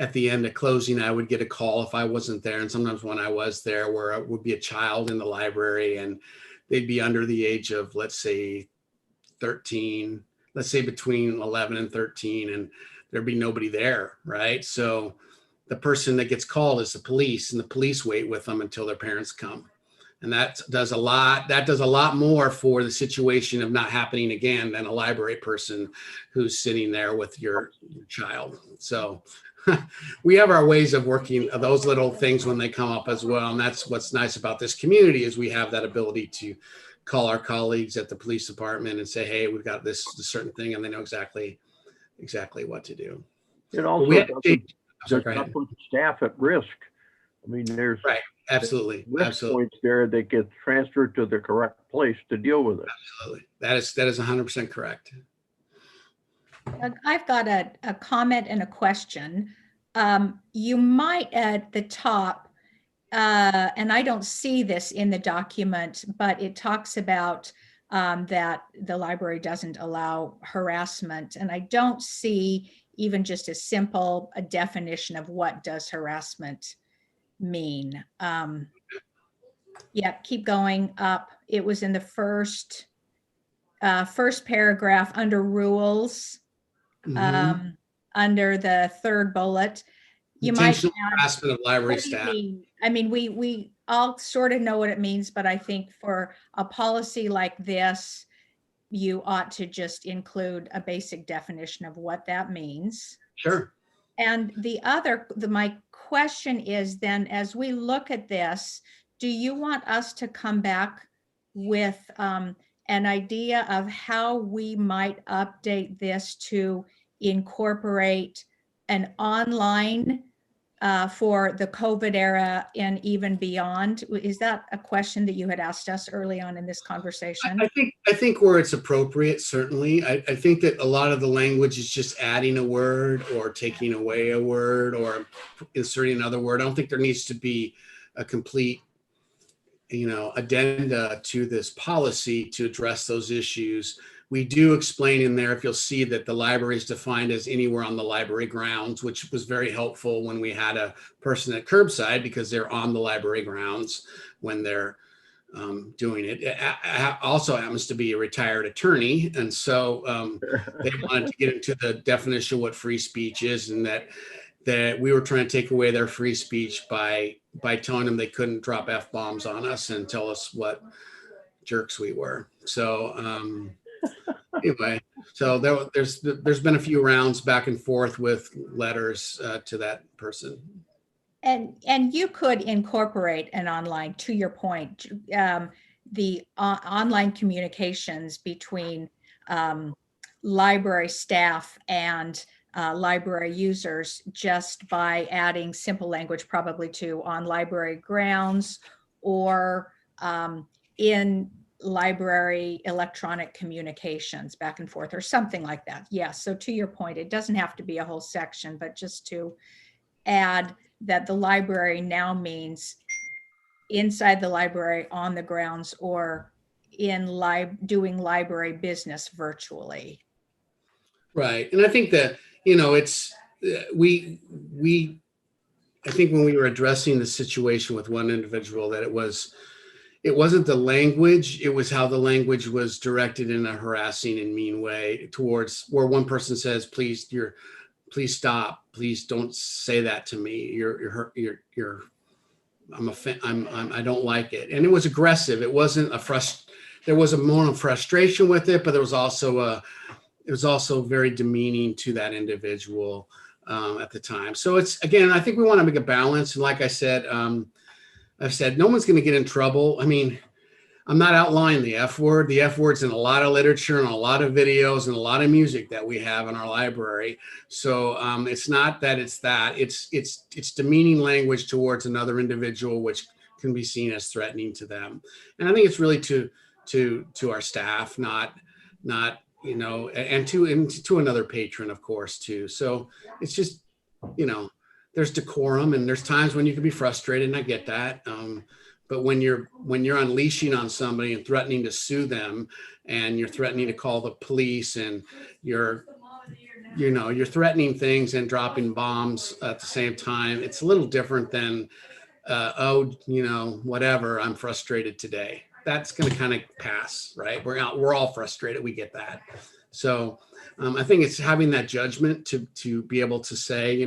at the end of closing, I would get a call if I wasn't there. And sometimes when I was there, where it would be a child in the library and they'd be under the age of, let's say 13, let's say between 11 and 13, and there'd be nobody there, right? So the person that gets called is the police, and the police wait with them until their parents come. And that does a lot more for the situation of not happening again than a library person who's sitting there with your child. So we have our ways of working those little things when they come up as well. And that's what's nice about this community, is we have that ability to call our colleagues at the police department and say, hey, we've got this certain thing, and they know exactly what to do. It also doesn't put staff at risk. I mean, there's right. Absolutely. Points there that get transferred to the correct place to deal with it. Absolutely. That is 100% correct. I've got a comment and a question. You might at the top, and I don't see this in the document, but it talks about that the library doesn't allow harassment. And I don't see even just a simple definition of what does harassment mean. Yeah, keep going up. It was in the first paragraph under rules, under the third bullet. You might add, harassment of library staff. I mean, we all sort of know what it means, but I think for a policy like this, you ought to just include a basic definition of what that means. Sure. And my question is then, as we look at this, do you want us to come back with an idea of how we might update this to incorporate an online for the COVID era and even beyond? Is that a question that you had asked us early on in this conversation? I think where it's appropriate, certainly. I think that a lot of the language is just adding a word or taking away a word or inserting another word. I don't think there needs to be a complete, addenda to this policy to address those issues. We do explain in there, if you'll see, that the library is defined as anywhere on the library grounds, which was very helpful when we had a person at curbside, because they're on the library grounds when they're doing it. I also happens to be a retired attorney, and so they wanted to get into the definition of what free speech is, and that we were trying to take away their free speech by telling them they couldn't drop F-bombs on us and tell us what jerks we were. So anyway, so there's been a few rounds back and forth with letters to that person. And you could incorporate an online, to your point, the online communications between library staff and library users, just by adding simple language probably to on library grounds or in library electronic communications back and forth or something like that. Yes. So to your point, it doesn't have to be a whole section, but just to add that the library now means inside the library, on the grounds, or in doing library business virtually. Right. And I think that, it's, I think when we were addressing the situation with one individual, that it wasn't the language, it was how the language was directed in a harassing and mean way towards, where one person says, please stop, please don't say that to me. I don't like it. And it was aggressive. It wasn't there was a moment of frustration with it, but there was also it was also very demeaning to that individual at the time. So it's, again, I think we want to make a balance. And like I said, I've said no one's going to get in trouble. I mean, I'm not outlining the F word. The F word's in a lot of literature and a lot of videos and a lot of music that we have in our library. So it's not that it's demeaning language towards another individual, which can be seen as threatening to them. And I think it's really to our staff, not and to another patron, of course, too. So it's just, there's decorum, and there's times when you can be frustrated, and I get that. But when you're unleashing on somebody and threatening to sue them, and you're threatening to call the police, and you're threatening things and dropping bombs at the same time, it's a little different than, whatever, I'm frustrated today. That's going to kind of pass, right? We're all frustrated. We get that. So I think it's having that judgment to be able to say,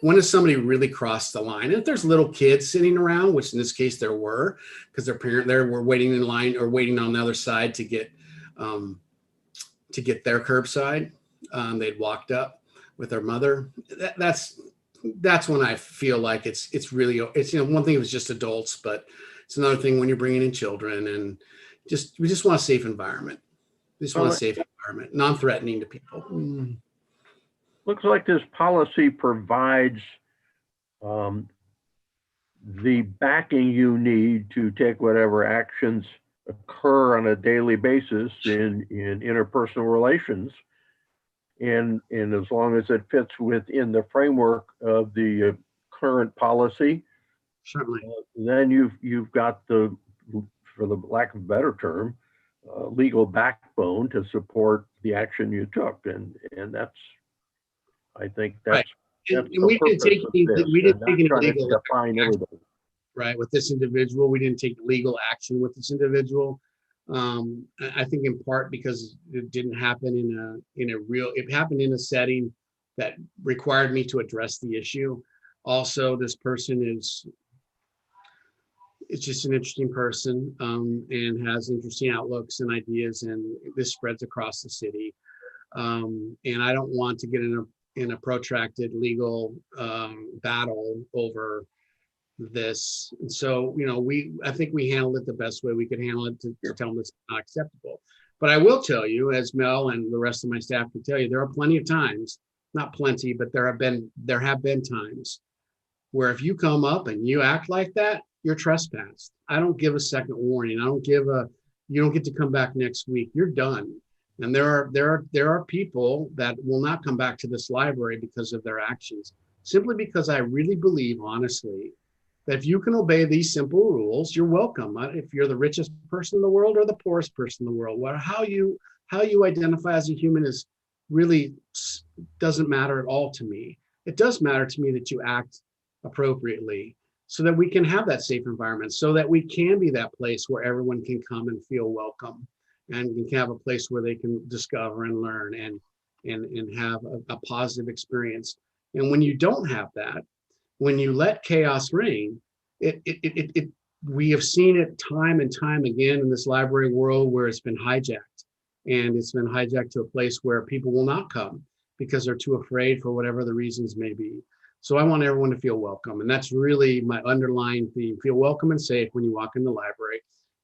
when does somebody really cross the line? And if there's little kids sitting around, which in this case there were, because their parent there were waiting in line or waiting on the other side to get their curbside, they'd walked up with their mother. That's when I feel like it's really, one thing it was just adults, but it's another thing when you're bringing in children, and we just want a safe environment. We just want a safe environment, non-threatening to people. Looks like this policy provides the backing you need to take whatever actions occur on a daily basis in interpersonal relations. And as long as it fits within the framework of the current policy, certainly, then you've got the, for the lack of a better term, legal backbone to support the action you took, and that's, I think that's, right. that's and we didn't take any legal define everything. Right, with this individual, we didn't take legal action with this individual. I think in part because it didn't happen it happened in a setting that required me to address the issue. Also, this person it's just an interesting person and has interesting outlooks and ideas, and this spreads across the city. And I don't want to get in in a protracted legal battle over this. And so, I think we handled it the best way we could handle it to tell them it's not acceptable. But I will tell you, as Mel and the rest of my staff can tell you, there are plenty of times, not plenty, but there have been times where if you come up and you act like that, you're trespassed. I don't give a second warning. You don't get to come back next week. You're done. And there are people that will not come back to this library because of their actions, simply because I really believe, honestly, that if you can obey these simple rules, you're welcome. If you're the richest person in the world or the poorest person in the world, how you identify as a human is really doesn't matter at all to me. It does matter to me that you act appropriately so that we can have that safe environment, so that we can be that place where everyone can come and feel welcome, and we can have a place where they can discover and learn and have a positive experience. And when you don't have that, when you let chaos reign, we have seen it time and time again in this library world where it's been hijacked, and it's been hijacked to a place where people will not come because they're too afraid for whatever the reasons may be. So I want everyone to feel welcome. And that's really my underlying theme. Feel welcome and safe when you walk in the library.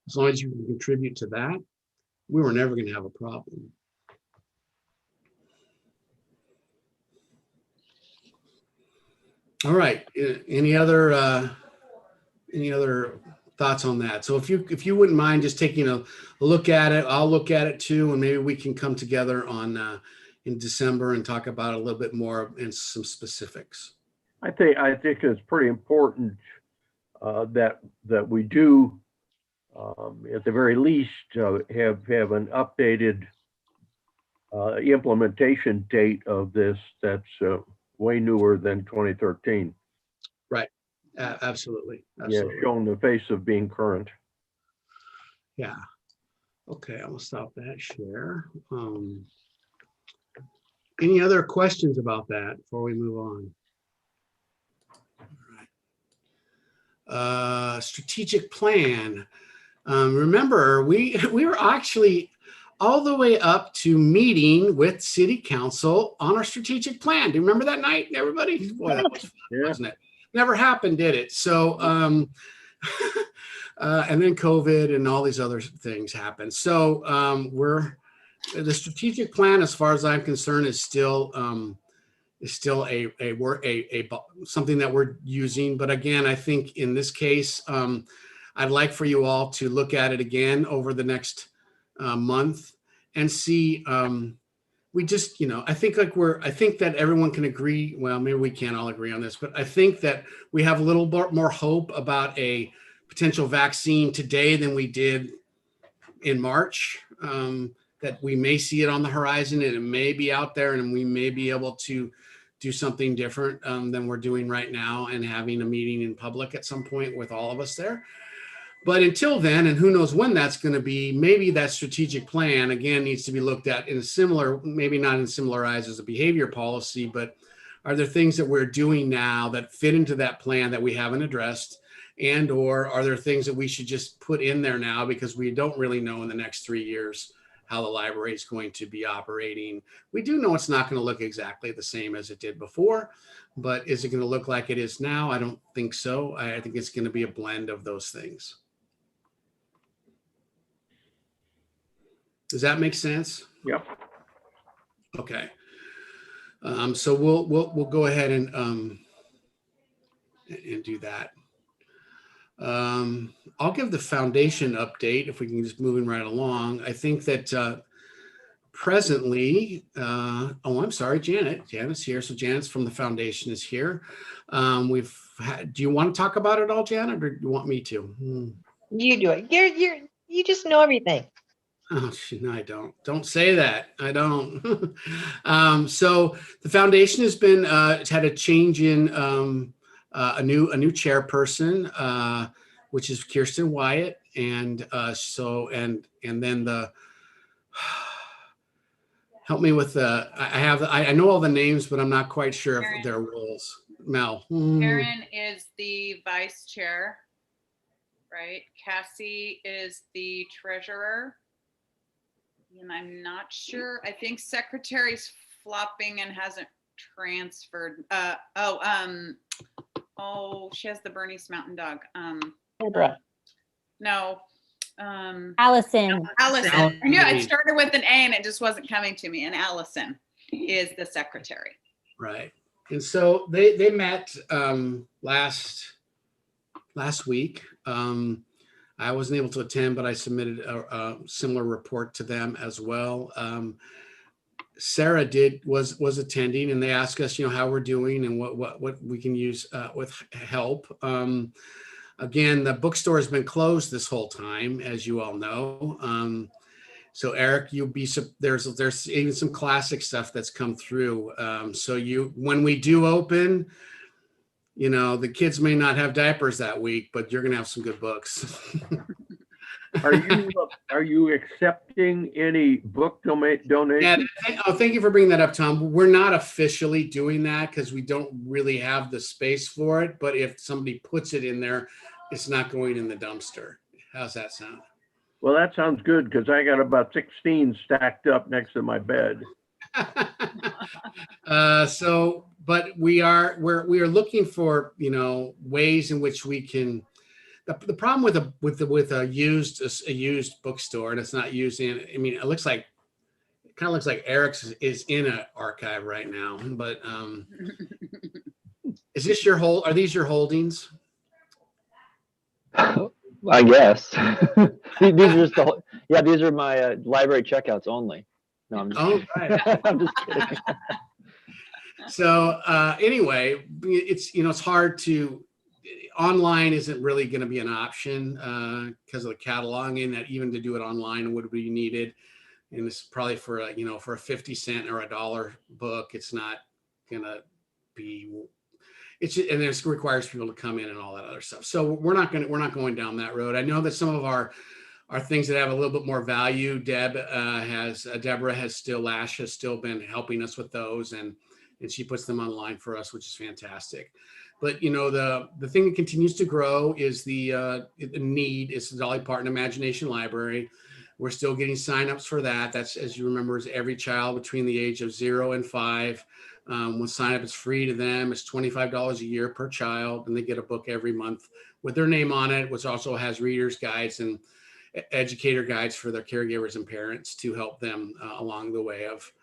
As long as you can contribute to that, we were never going to have a problem. All right. Any other thoughts on that? So if you wouldn't mind just taking a look at it, I'll look at it too, and maybe we can come together on in December and talk about it a little bit more in some specifics. I think it's pretty important that we do, at the very least, have an updated implementation date of this that's way newer than 2013. Right. Absolutely. Yeah, showing the face of being current. Yeah. Okay, I'm gonna stop that share. Any other questions about that before we move on? All right. Strategic plan. Remember, we were actually all the way up to meeting with City Council on our strategic plan. Do you remember that night, everybody? Boy, that was fun, wasn't it? Never happened, did it? So, and then COVID and all these other things happened. So the strategic plan, as far as I'm concerned, is still a something that we're using. But again, I think in this case, I'd like for you all to look at it again over the next month and see. We just, I think that everyone can agree. Well, maybe we can't all agree on this, but I think that we have a little bit more hope about a potential vaccine today than we did in March. That we may see it on the horizon and it may be out there, and we may be able to do something different than we're doing right now, and having a meeting in public at some point with all of us there. But until then, and who knows when that's going to be, maybe that strategic plan again needs to be looked at in a similar, maybe not in similar eyes as a behavior policy, but are there things that we're doing now that fit into that plan that we haven't addressed? And or are there things that we should just put in there now because we don't really know in the next 3 years how the library is going to be operating? We do know it's not going to look exactly the same as it did before, but is it going to look like it is now? I don't think so. I think it's going to be a blend of those things. Does that make sense? Yep. Okay. So we'll go ahead and do that. I'll give the foundation update if we can just moving right along. I think that presently, I'm sorry, Janet's here. So Janet's from the foundation is here. Do you want to talk about it all, Janet, or do you want me to? You do it. You just know everything. Oh, no, I don't. Don't say that. I don't. So the foundation has been it's had a change in a new chairperson, which is Kirsten Wyatt, and then the help me with the I know all the names, but I'm not quite sure of their roles. Mel. Karen is the vice chair, right? Cassie is the treasurer. And I'm not sure. I think secretary's flopping and hasn't transferred. Oh, she has the Bernese Mountain Dog. Deborah. No. Allison. Allison. I knew it Allison. started with an A and it just wasn't coming to me. And Allison is the secretary. Right. And so they met last week. I wasn't able to attend, but I submitted a similar report to them as well. Sarah was attending, and they asked us, how we're doing and what we can use with help. Again, the bookstore has been closed this whole time, as you all know. So Eric, there's even some classic stuff that's come through. So when we do open, the kids may not have diapers that week, but you're gonna have some good books. Are you accepting any book donations? Yeah, thank you for bringing that up, Tom. We're not officially doing that because we don't really have the space for it. But if somebody puts it in there, it's not going in the dumpster. How's that sound? Well, that sounds good because I got about 16 stacked up next to my bed. But we are looking for ways in which we can. The problem with a used bookstore, and it's not using. I mean, it kind of looks like Eric's is in an archive right now. But is this are these your holdings? I guess. These are just these are my library checkouts only. No, I'm just right. I'm just kidding. So anyway, it's hard to. Online isn't really going to be an option because of the cataloging. That even to do it online would be needed, and it's probably for a 50 cent or $1 book. It's not going to be. And it requires people to come in and all that other stuff. So we're not going down that road. I know that some of our things that have a little bit more value. Deborah has still been helping us with those, and she puts them online for us, which is fantastic. But the thing that continues to grow is the need. It's the Dolly Parton Imagination Library. We're still getting signups for that. That's, as you remember, is every child between the age of 0 and 5. When sign up, it's free to them. It's $25 a year per child, and they get a book every month with their name on it, which also has readers guides and educator guides for their caregivers and parents to help them along the way of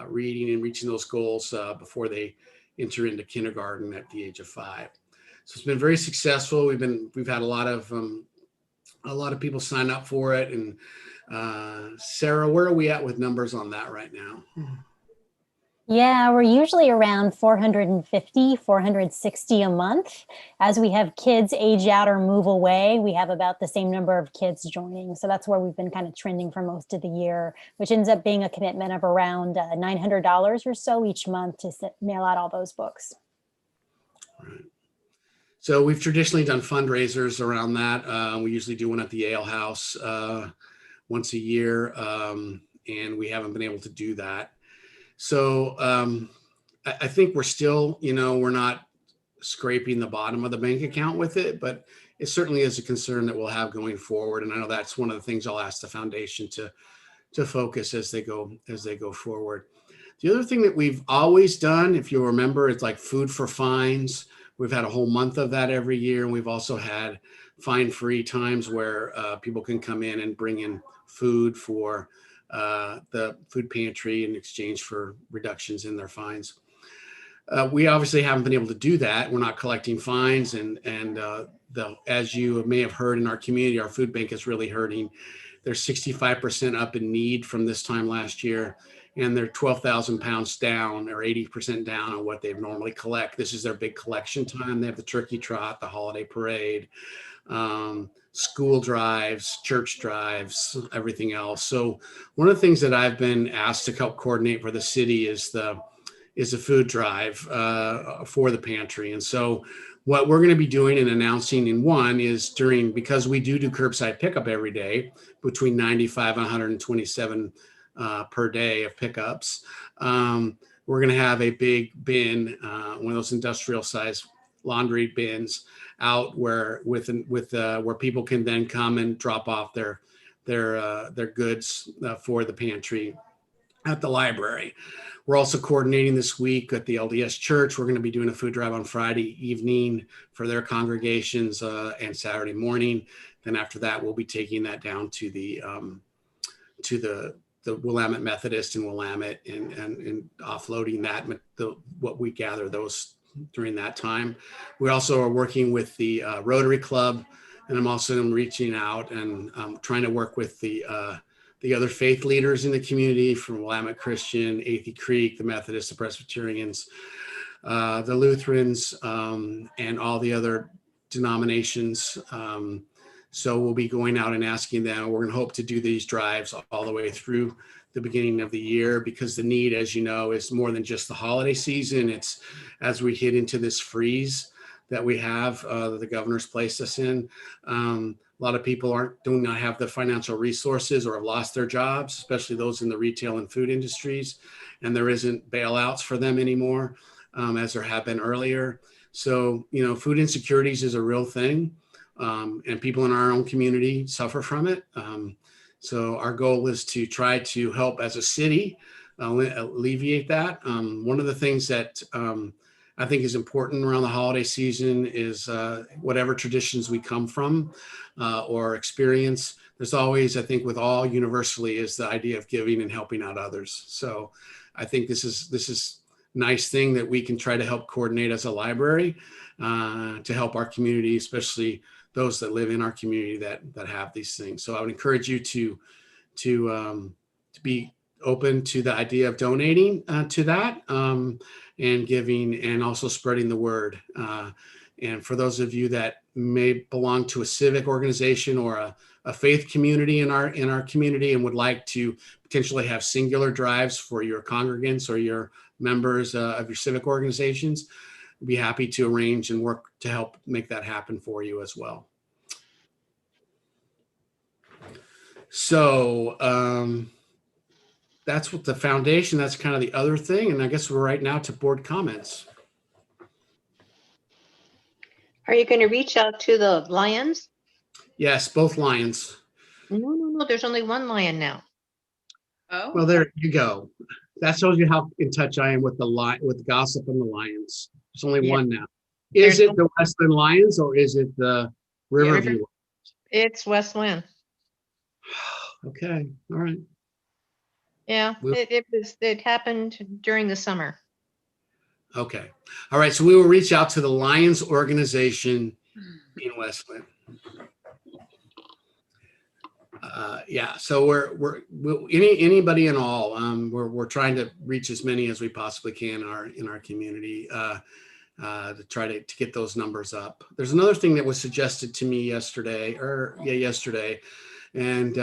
reading and reaching those goals before they enter into kindergarten at the age of 5. So it's been very successful. We've had a lot of people sign up for it. And Sarah, where are we at with numbers on that right now? Yeah, we're usually around 450, 460 a month. As we have kids age out or move away, we have about the same number of kids joining. So that's where we've been kind of trending for most of the year, which ends up being a commitment of around $900 or so each month to mail out all those books. Right. So we've traditionally done fundraisers around that. We usually do one at the Ale House once a year, and we haven't been able to do that. So I think we're still, we're not scraping the bottom of the bank account with it, but it certainly is a concern that we'll have going forward. And I know that's one of the things I'll ask the foundation to focus as they go forward. The other thing that we've always done, if you'll remember, it's like food for fines. We've had a whole month of that every year. And we've also had fine-free times where people can come in and bring in food for the food pantry in exchange for reductions in their fines. We obviously haven't been able to do that. We're not collecting fines, and as you may have heard in our community, our food bank is really hurting. They're 65% up in need from this time last year, and they're 12,000 pounds down or 80% down on what they normally collect. This is their big collection time. They have the turkey trot, the holiday parade, school drives, church drives, everything else. So one of the things that I've been asked to help coordinate for the city is the food drive for the pantry. And so what we're going to be doing and announcing is because we do curbside pickup every day, between 95 and 127 per day of pickups. We're going to have a big bin, one of those industrial size laundry bins out where people can then come and drop off their goods for the pantry. at the library. We're also coordinating this week at the LDS Church. We're going to be doing a food drive on Friday evening for their congregations and Saturday morning. Then after that, we'll be taking that down to the Willamette Methodist in Willamette and offloading that, what we gather those during that time. We also are working with the Rotary Club, and I'm also reaching out and trying to work with the other faith leaders in the community from Willamette Christian, Athey Creek, the Methodists, the Presbyterians, the Lutherans, and all the other denominations. So we'll be going out and asking them. We're going to hope to do these drives all the way through the beginning of the year, because the need, as you know, is more than just the holiday season. It's as we hit into this freeze that we have, that the governor's placed us in. A lot of people do not have the financial resources or have lost their jobs, especially those in the retail and food industries. And there isn't bailouts for them anymore, as there have been earlier. So, food insecurities is a real thing. And people in our own community suffer from it. So our goal is to try to help as a city alleviate that. One of the things that I think is important around the holiday season is whatever traditions we come from or experience. There's always, I think, with all universally, is the idea of giving and helping out others. So I think this is nice thing that we can try to help coordinate as a library to help our community, especially those that live in our community that have these things. So I would encourage you to be open to the idea of donating to that and giving, and also spreading the word. And for those of you that may belong to a civic organization or a faith community in our community and would like to potentially have singular drives for your congregants or your members of your civic organizations, be happy to arrange and work to help make that happen for you as well. So that's what the foundation, that's kind of the other thing. And I guess we're right now to board comments. Are you going to reach out to the Lions? Yes, both Lions. No, there's only one Lion now. Oh, Well, there you go. That shows you how in touch I am with with gossip and the Lions. There's only one now. Is it the Westland Lions or is it the Riverview? It's West Linn. Okay, all right. Yeah, it happened during the summer. Okay, all right. So we will reach out to the Lions organization in Westland. Yeah, so we're anybody and all. We're trying to reach as many as we possibly can in our community to try to get those numbers up. There's another thing that was suggested to me yesterday, and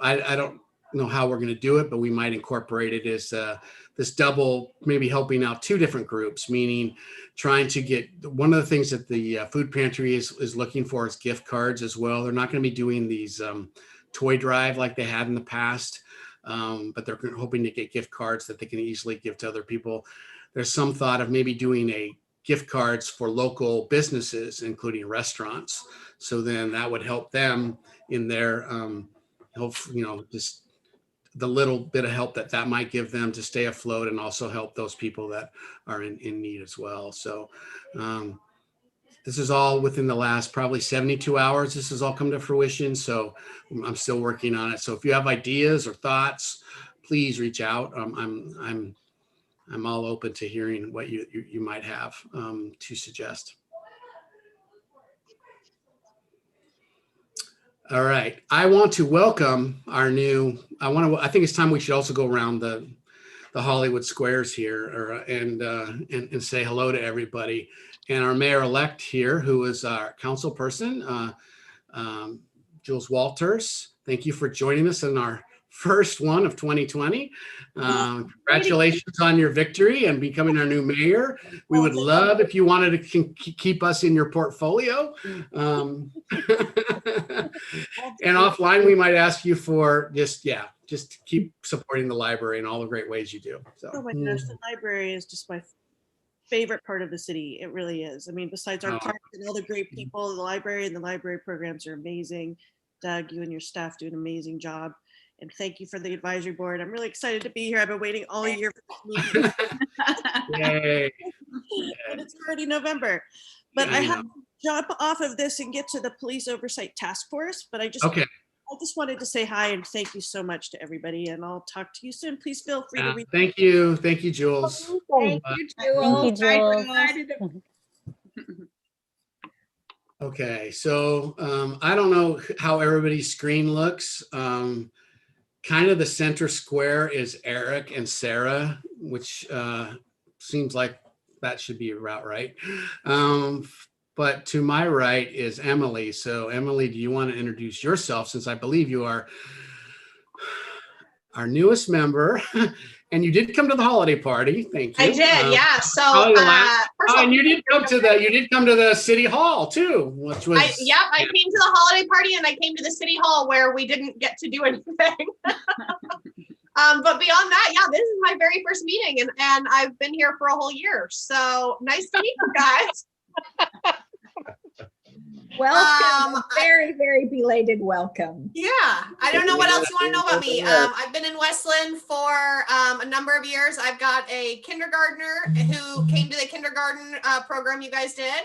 I don't know how we're going to do it, but we might incorporate it as this double, maybe helping out two different groups, meaning trying to get, one of the things that the food pantry is looking for is gift cards as well. They're not going to be doing these toy drive like they had in the past, but they're hoping to get gift cards that they can easily give to other people. There's some thought of maybe doing a gift cards for local businesses, including restaurants. So then that would help them in their just the little bit of help that might give them to stay afloat, and also help those people that are in need as well. So this is all within the last probably 72 hours. This has all come to fruition. So I'm still working on it. So if you have ideas or thoughts, please reach out. I'm all open to hearing what you might have to suggest. All right. I want to welcome our new, I think it's time we should also go around the Hollywood squares here and say hello to everybody. And our mayor-elect here, who is our council person, Jules Walters. Thank you for joining us in our first one of 2020. Congratulations on your victory and becoming our new mayor. We would love if you wanted to keep us in your portfolio. And offline, we might ask you for just keep supporting the library in all the great ways you do. So. Oh my gosh, the library is just my favorite part of the city. It really is. I mean, besides our park and all the great people, the library and the library programs are amazing. Doug, you and your staff do an amazing job. And thank you for the advisory board. I'm really excited to be here. I've been waiting all year for this meeting. Yay. And it's already November. But I I have know. to jump off of this and get to the police oversight task force. But I just Okay. wanted to say hi and thank you so much to everybody. And I'll talk to you soon. Please feel free to reach. Thank you. Thank you, Jules. Thank you, Jules. Thank you, Jules. Excited to- Okay, so I don't know how everybody's screen looks. Kind of the center square is Eric and Sarah, which seems like that should be about right. But to my right is Emily. So Emily, do you want to introduce yourself, since I believe you are our newest member? And you did come to the holiday party. Thank you. I did, yeah. So, probably the first of all, and you did come to the city hall too, which was I came to the holiday party and I came to the city hall where we didn't get to do anything. But beyond that, yeah, this is my very first meeting, and I've been here for a whole year. So nice to meet you guys. Welcome. Very, very belated welcome. Yeah, I don't know what else you want to know about me. I've been in Westland for a number of years. I've got a kindergartner who came to the kindergarten program you guys did.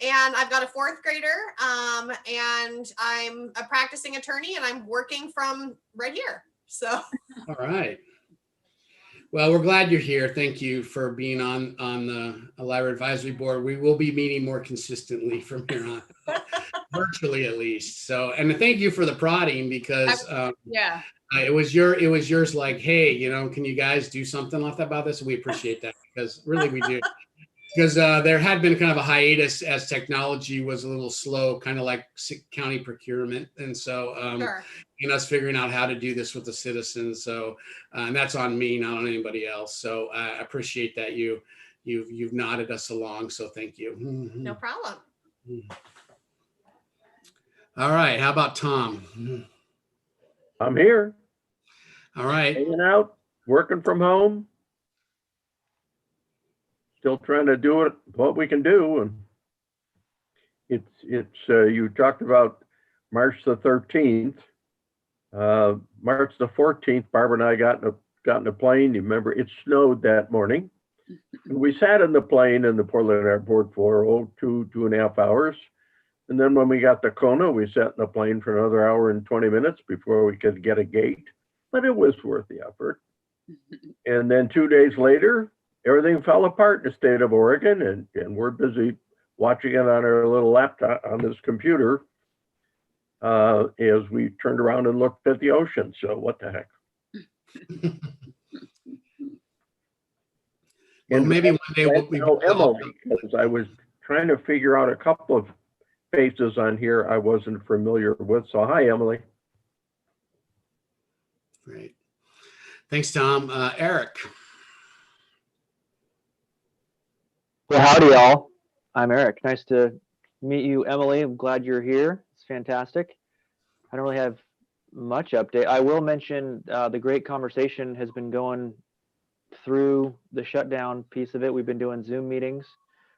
And I've got a fourth grader, and I'm a practicing attorney, and I'm working from right here. So. All right. Well, we're glad you're here. Thank you for being on the library advisory board. We will be meeting more consistently from here on, virtually at least. So, and thank you for the prodding, because Yeah. it was yours. Like, hey, can you guys do something about this? We appreciate that, because really we do. Because there had been kind of a hiatus as technology was a little slow, kind of like county procurement. And so, Sure. us figuring out how to do this with the citizens. So, and that's on me, not on anybody else. So I appreciate that you've nodded us along. So thank you. No problem. All right. How about Tom? I'm here, All right. hanging out, working from home. Still trying to do what we can do. And it's you talked about March the 13th. March the 14th, Barbara and I got in a plane. You remember it snowed that morning. And we sat in the plane in the Portland airport for 2.5 hours. And then when we got to Kona, we sat in the plane for another hour and 20 minutes before we could get a gate. But it was worth the effort. And then 2 days later, everything fell apart in the state of Oregon, and we're busy watching it on our little laptop on this computer as we turned around and looked at the ocean. So what the heck? Well, and maybe one day we'll be. Emily, because I was trying to figure out a couple of faces on here I wasn't familiar with. So hi, Emily. Great. Thanks, Tom. Eric. Well, howdy, y'all. I'm Eric. Nice to meet you, Emily. I'm glad you're here. It's fantastic. I don't really have much update. I will mention the great conversation has been going through the shutdown piece of it. We've been doing Zoom meetings.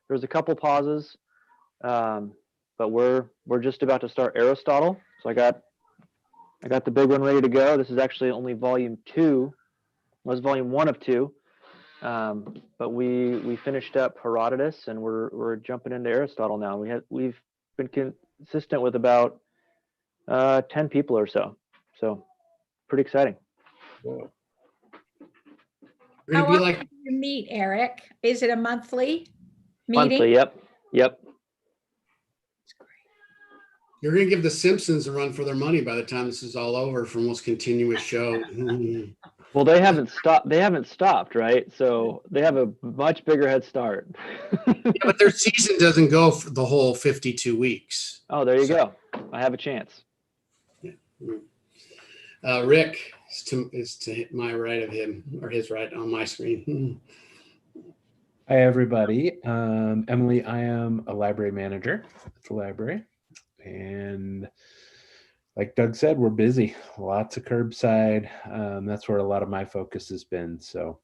There's a couple pauses, but we're just about to start Aristotle. So I got the big one ready to go. This is actually only volume 2. It was volume 1 of 2. But we finished up Herodotus, and we're jumping into Aristotle now. We've been consistent with about 10 people or so. So pretty exciting. Wow. We're How gonna be often like, do you meet, Eric? Is it a monthly meeting? Monthly, yep. you're gonna give the Simpsons a run for their money by the time this is all over for most continuous show. Well, they haven't stopped, right? So they have a much bigger head start. Yeah, but their season doesn't go for the whole 52 weeks. Oh, there you go. I have a chance. Rick is to my right of him, or his right on my screen. Hi, everybody. Emily, I am a library manager at the library. And like Doug said, we're busy. Lots of curbside. That's where a lot of my focus has been. So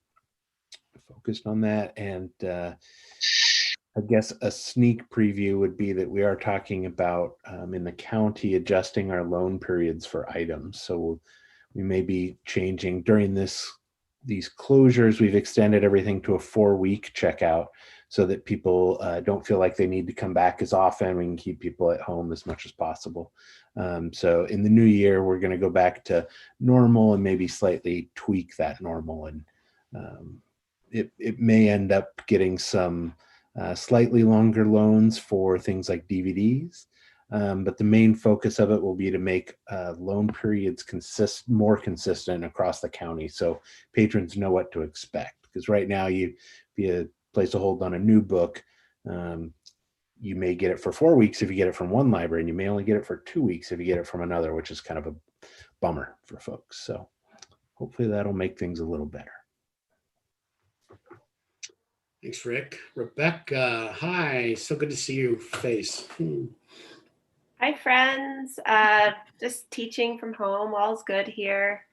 focused on that. And I guess a sneak preview would be that we are talking about in the county adjusting our loan periods for items. So we may be changing during these closures. We've extended everything to a 4-week checkout so that people don't feel like they need to come back as often. We can keep people at home as much as possible. So in the new year, we're going to go back to normal and maybe slightly tweak that normal. And it may end up getting some slightly longer loans for things like DVDs. But the main focus of it will be to make loan periods more consistent across the county, so patrons know what to expect. Because right now, if you place a hold on a new book, you may get it for 4 weeks if you get it from one library, and you may only get it for 2 weeks if you get it from another, which is kind of a bummer for folks. So hopefully that'll make things a little better. Thanks, Rick. Rebecca, hi. So good to see you face. Hi, friends. Just teaching from home. All's good here.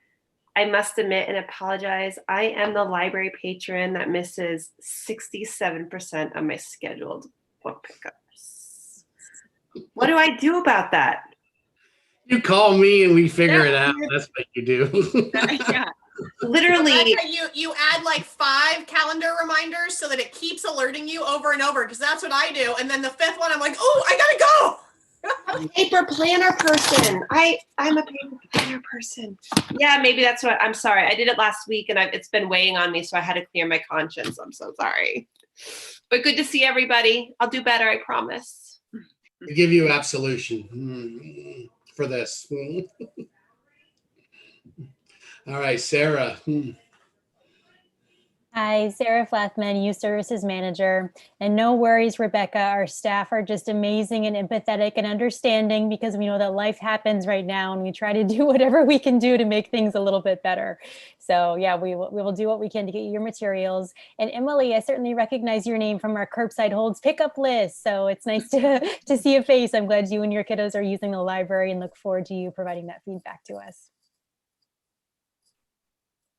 I must admit and apologize. I am the library patron that misses 67% of my scheduled book pickups. What do I do about that? You call me and we figure it out. That's what you do. Yeah. Literally. You add like 5 calendar reminders so that it keeps alerting you over and over, because that's what I do. And then the 5th one, I'm like, oh, I gotta go. I'm a paper planner person. I'm a paper planner person. Yeah, maybe that's what. I'm sorry. I did it last week and it's been weighing on me, so I had to clear my conscience. I'm so sorry. But good to see everybody. I'll do better, I promise. We give you absolution for this. All right, Sarah. Hi, Sarah Flathman, Youth Services Manager. And no worries, Rebecca. Our staff are just amazing and empathetic and understanding, because we know that life happens right now and we try to do whatever we can do to make things a little bit better. So yeah, we will do what we can to get you your materials. And Emily, I certainly recognize your name from our curbside holds pickup list. So it's nice to see a face. I'm glad you and your kiddos are using the library and look forward to you providing that feedback to us.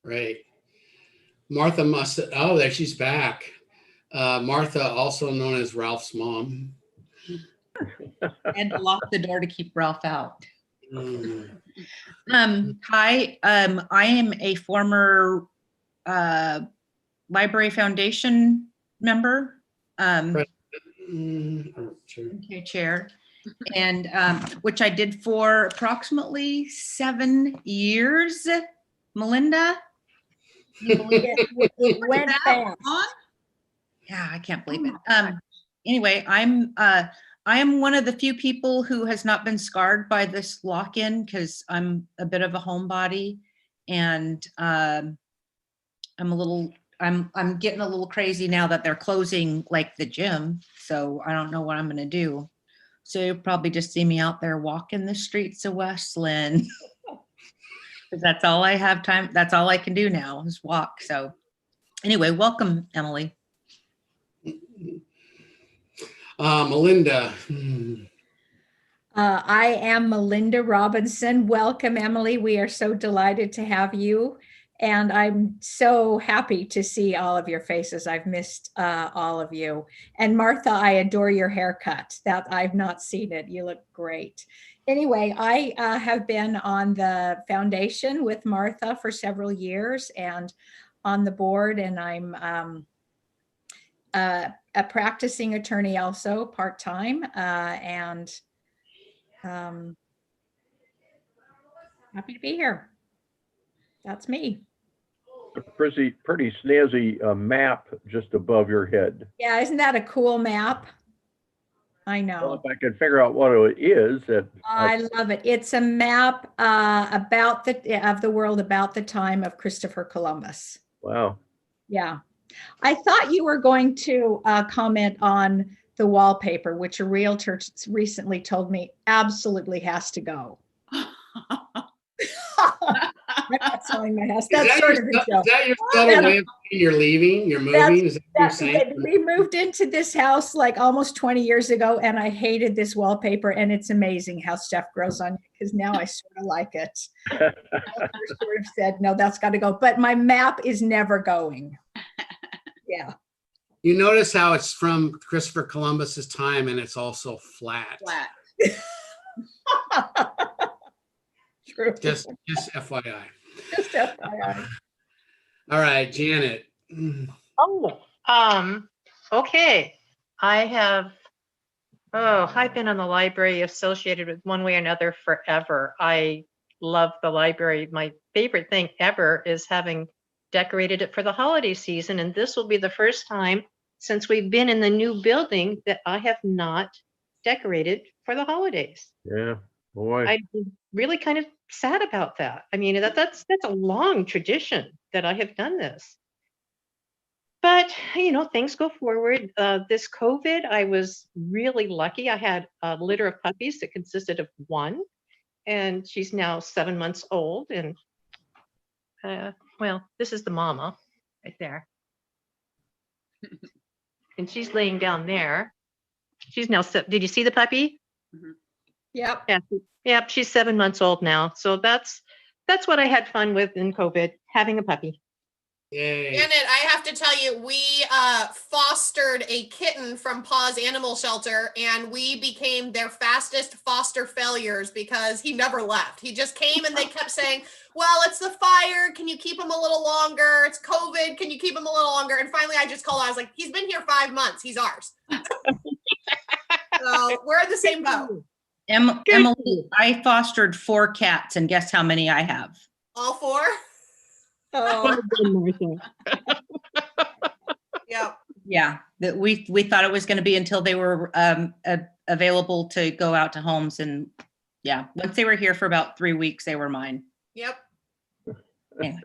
Great. Martha there she's back. Martha, also known as Ralph's mom. And to lock the door to keep Ralph out. Hi, I am a former Library Foundation member. Chair. And which I did for approximately 7 years. Melinda? It went fast. Yeah, I can't believe it. Anyway, I am one of the few people who has not been scarred by this lock-in, because I'm a bit of a homebody, and I'm getting a little crazy now that they're closing like the gym. So I don't know what I'm gonna do. So you'll probably just see me out there walking the streets of West Linn. Because that's all I have time. That's all I can do now is walk. So anyway, welcome, Emily. Melinda. I am Melinda Robinson. Welcome, Emily. We are so delighted to have you. And I'm so happy to see all of your faces. I've missed all of you. And Martha, I adore your haircut. That I've not seen it. You look great. Anyway, I have been on the foundation with Martha for several years and on the board, and I'm a practicing attorney also part-time, and happy to be here. That's me. A pretty snazzy map just above your head. Yeah, isn't that a cool map? I know. Well, if I can figure out what it is. I love it. It's a map of the world about the time of Christopher Columbus. Wow. Yeah. I thought you were going to comment on the wallpaper, which a realtor recently told me absolutely has to go. I'm not selling my house. That's sort of a joke. Is that your subtle way of saying you're leaving? You're moving? Is that what you're saying? We moved into this house like almost 20 years ago, and I hated this wallpaper, and it's amazing how stuff grows on you, because now I sort of like it. I sort of said, no, that's got to go. But my map is never going. Yeah. You notice how it's from Christopher Columbus's time, and it's also flat. Flat. True. Just FYI. Just FYI. All right, Janet. Okay. I've been in the library associated with one way or another forever. I love the library. My favorite thing ever is having decorated it for the holiday season. And this will be the first time since we've been in the new building that I have not decorated for the holidays. Yeah, boy. I'm really kind of sad about that. I mean, that's a long tradition that I have done this. But, things go forward. This COVID, I was really lucky. I had a litter of puppies that consisted of one, and she's now 7 months old. And, this is the mama right there. And she's laying down there. She's now, did you see the puppy? Yep. Yeah. Yep. She's 7 months old now. So that's what I had fun with in COVID, having a puppy. Yay. Janet, I have to tell you, we fostered a kitten from Paws Animal Shelter, and we became their fastest foster failures because he never left. He just came and they kept saying, well, it's the fire. Can you keep him a little longer? It's COVID. Can you keep him a little longer? And finally, I just called. I was like, he's been here 5 months. He's ours. So we're in the same boat. Emily, I fostered 4 cats, and guess how many I have? All 4? Oh. Yep. Yeah, that we thought it was going to be until they were available to go out to homes, and yeah, once they were here for about 3 weeks, they were mine. Yep. Anyway.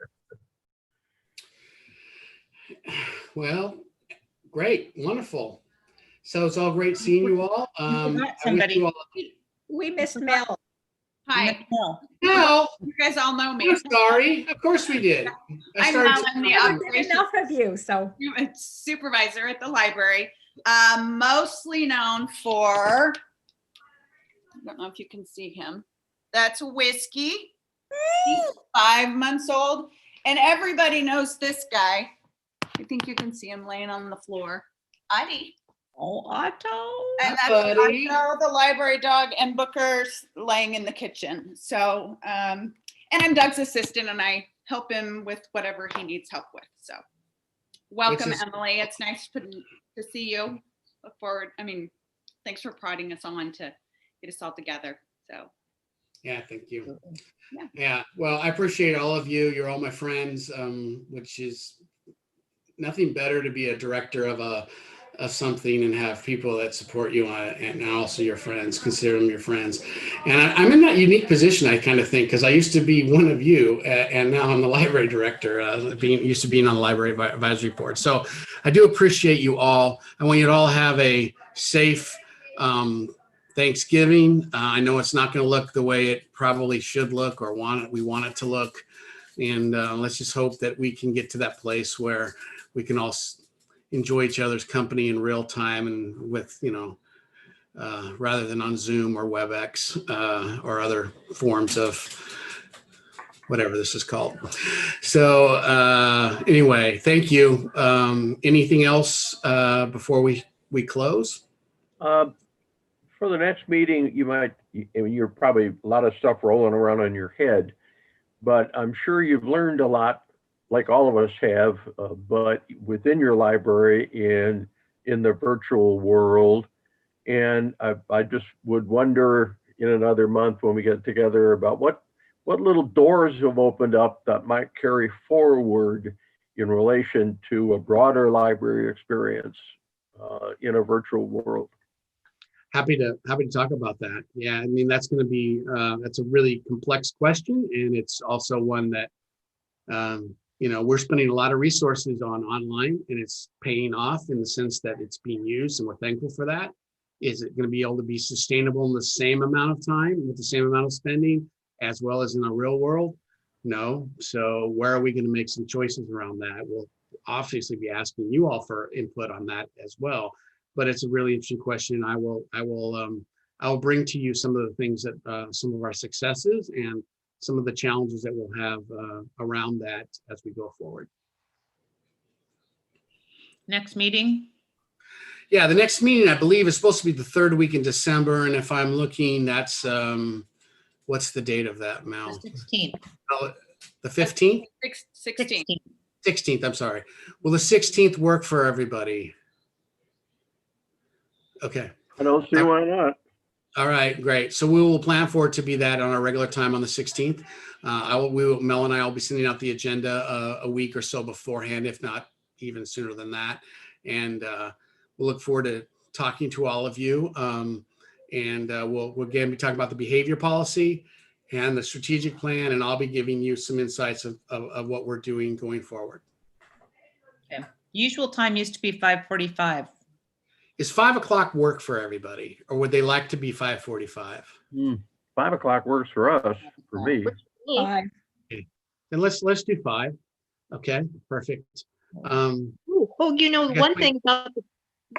Well, great, wonderful. So it's all great seeing you all. I wish somebody. you all- We missed Mel. Hi. No, You guys all know me. I'm sorry. Of course we did. I'm Mel, I'm the There wasn't operations enough of you, so. supervisor at the library. Mostly known for, I don't know if you can see him. That's Whiskey. He's 5 months old. And everybody knows this guy. I think you can see him laying on the floor. Audie. Oh, Otto. And that's Buddy. Otto, the library dog, and Booker's laying in the kitchen. So, and I'm Doug's assistant, and I help him with whatever he needs help with. So, welcome, Emily. It's nice to see you. Look forward. I mean, thanks for prodding us on to get us all together. So, Yeah, thank you. Yeah. Yeah, well, I appreciate all of you. You're all my friends, which is nothing better to be a director of something and have people that support you on it, and also your friends, consider them your friends. And I'm in that unique position, I kind of think, because I used to be one of you, and now I'm the library director, used to being on the library advisory board. So I do appreciate you all. I want you to all have a safe Thanksgiving. I know it's not going to look the way it probably should look or we want it to look. And let's just hope that we can get to that place where we can all enjoy each other's company in real time and with, rather than on Zoom or WebEx or other forms of whatever this is called. So anyway, thank you. Anything else before we close? For the next meeting, you're probably a lot of stuff rolling around on your head, but I'm sure you've learned a lot, like all of us have, but within your library and in the virtual world. And I just would wonder in another month when we get together about what little doors have opened up that might carry forward in relation to a broader library experience in a virtual world. Happy to talk about that. Yeah, I mean, that's going to be, that's a really complex question. And it's also one that, we're spending a lot of resources on online, and it's paying off in the sense that it's being used, and we're thankful for that. Is it going to be able to be sustainable in the same amount of time with the same amount of spending as well as in the real world? No. So where are we going to make some choices around that? We'll obviously be asking you all for input on that as well. But it's a really interesting question. I will bring to you some of the things that some of our successes and some of the challenges that we'll have around that as we go forward. Next meeting? Yeah, the next meeting, I believe, is supposed to be the 3rd week in December. And if I'm looking, that's What's the date of that, Mel? The 16th. Oh, the 15th? 16. 16th, I'm sorry. Will the 16th work for everybody? Okay. I don't see why not. All right, great. So we will plan for it to be that on our regular time on the 16th. Mel and I will be sending out the agenda a week or so beforehand, if not even sooner than that. And we'll look forward to talking to all of you. We'll again be talking about the behavior policy and the strategic plan, and I'll be giving you some insights of what we're doing going forward. Okay. Usual time used to be 5:45. Is 5 o'clock work for everybody, or would they like to be 5:45? 5 o'clock works for us, for me. Five. Okay. Then let's do 5. Okay, perfect. You know, I guess one we- thing about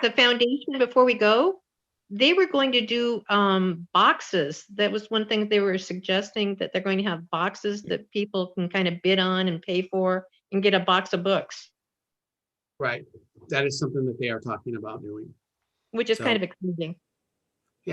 the foundation before we go, they were going to do boxes. That was one thing they were suggesting, that they're going to have boxes that people can kind of bid on and pay for and get a box of books, Right. That is something that they are talking about doing. which is So- kind of exciting.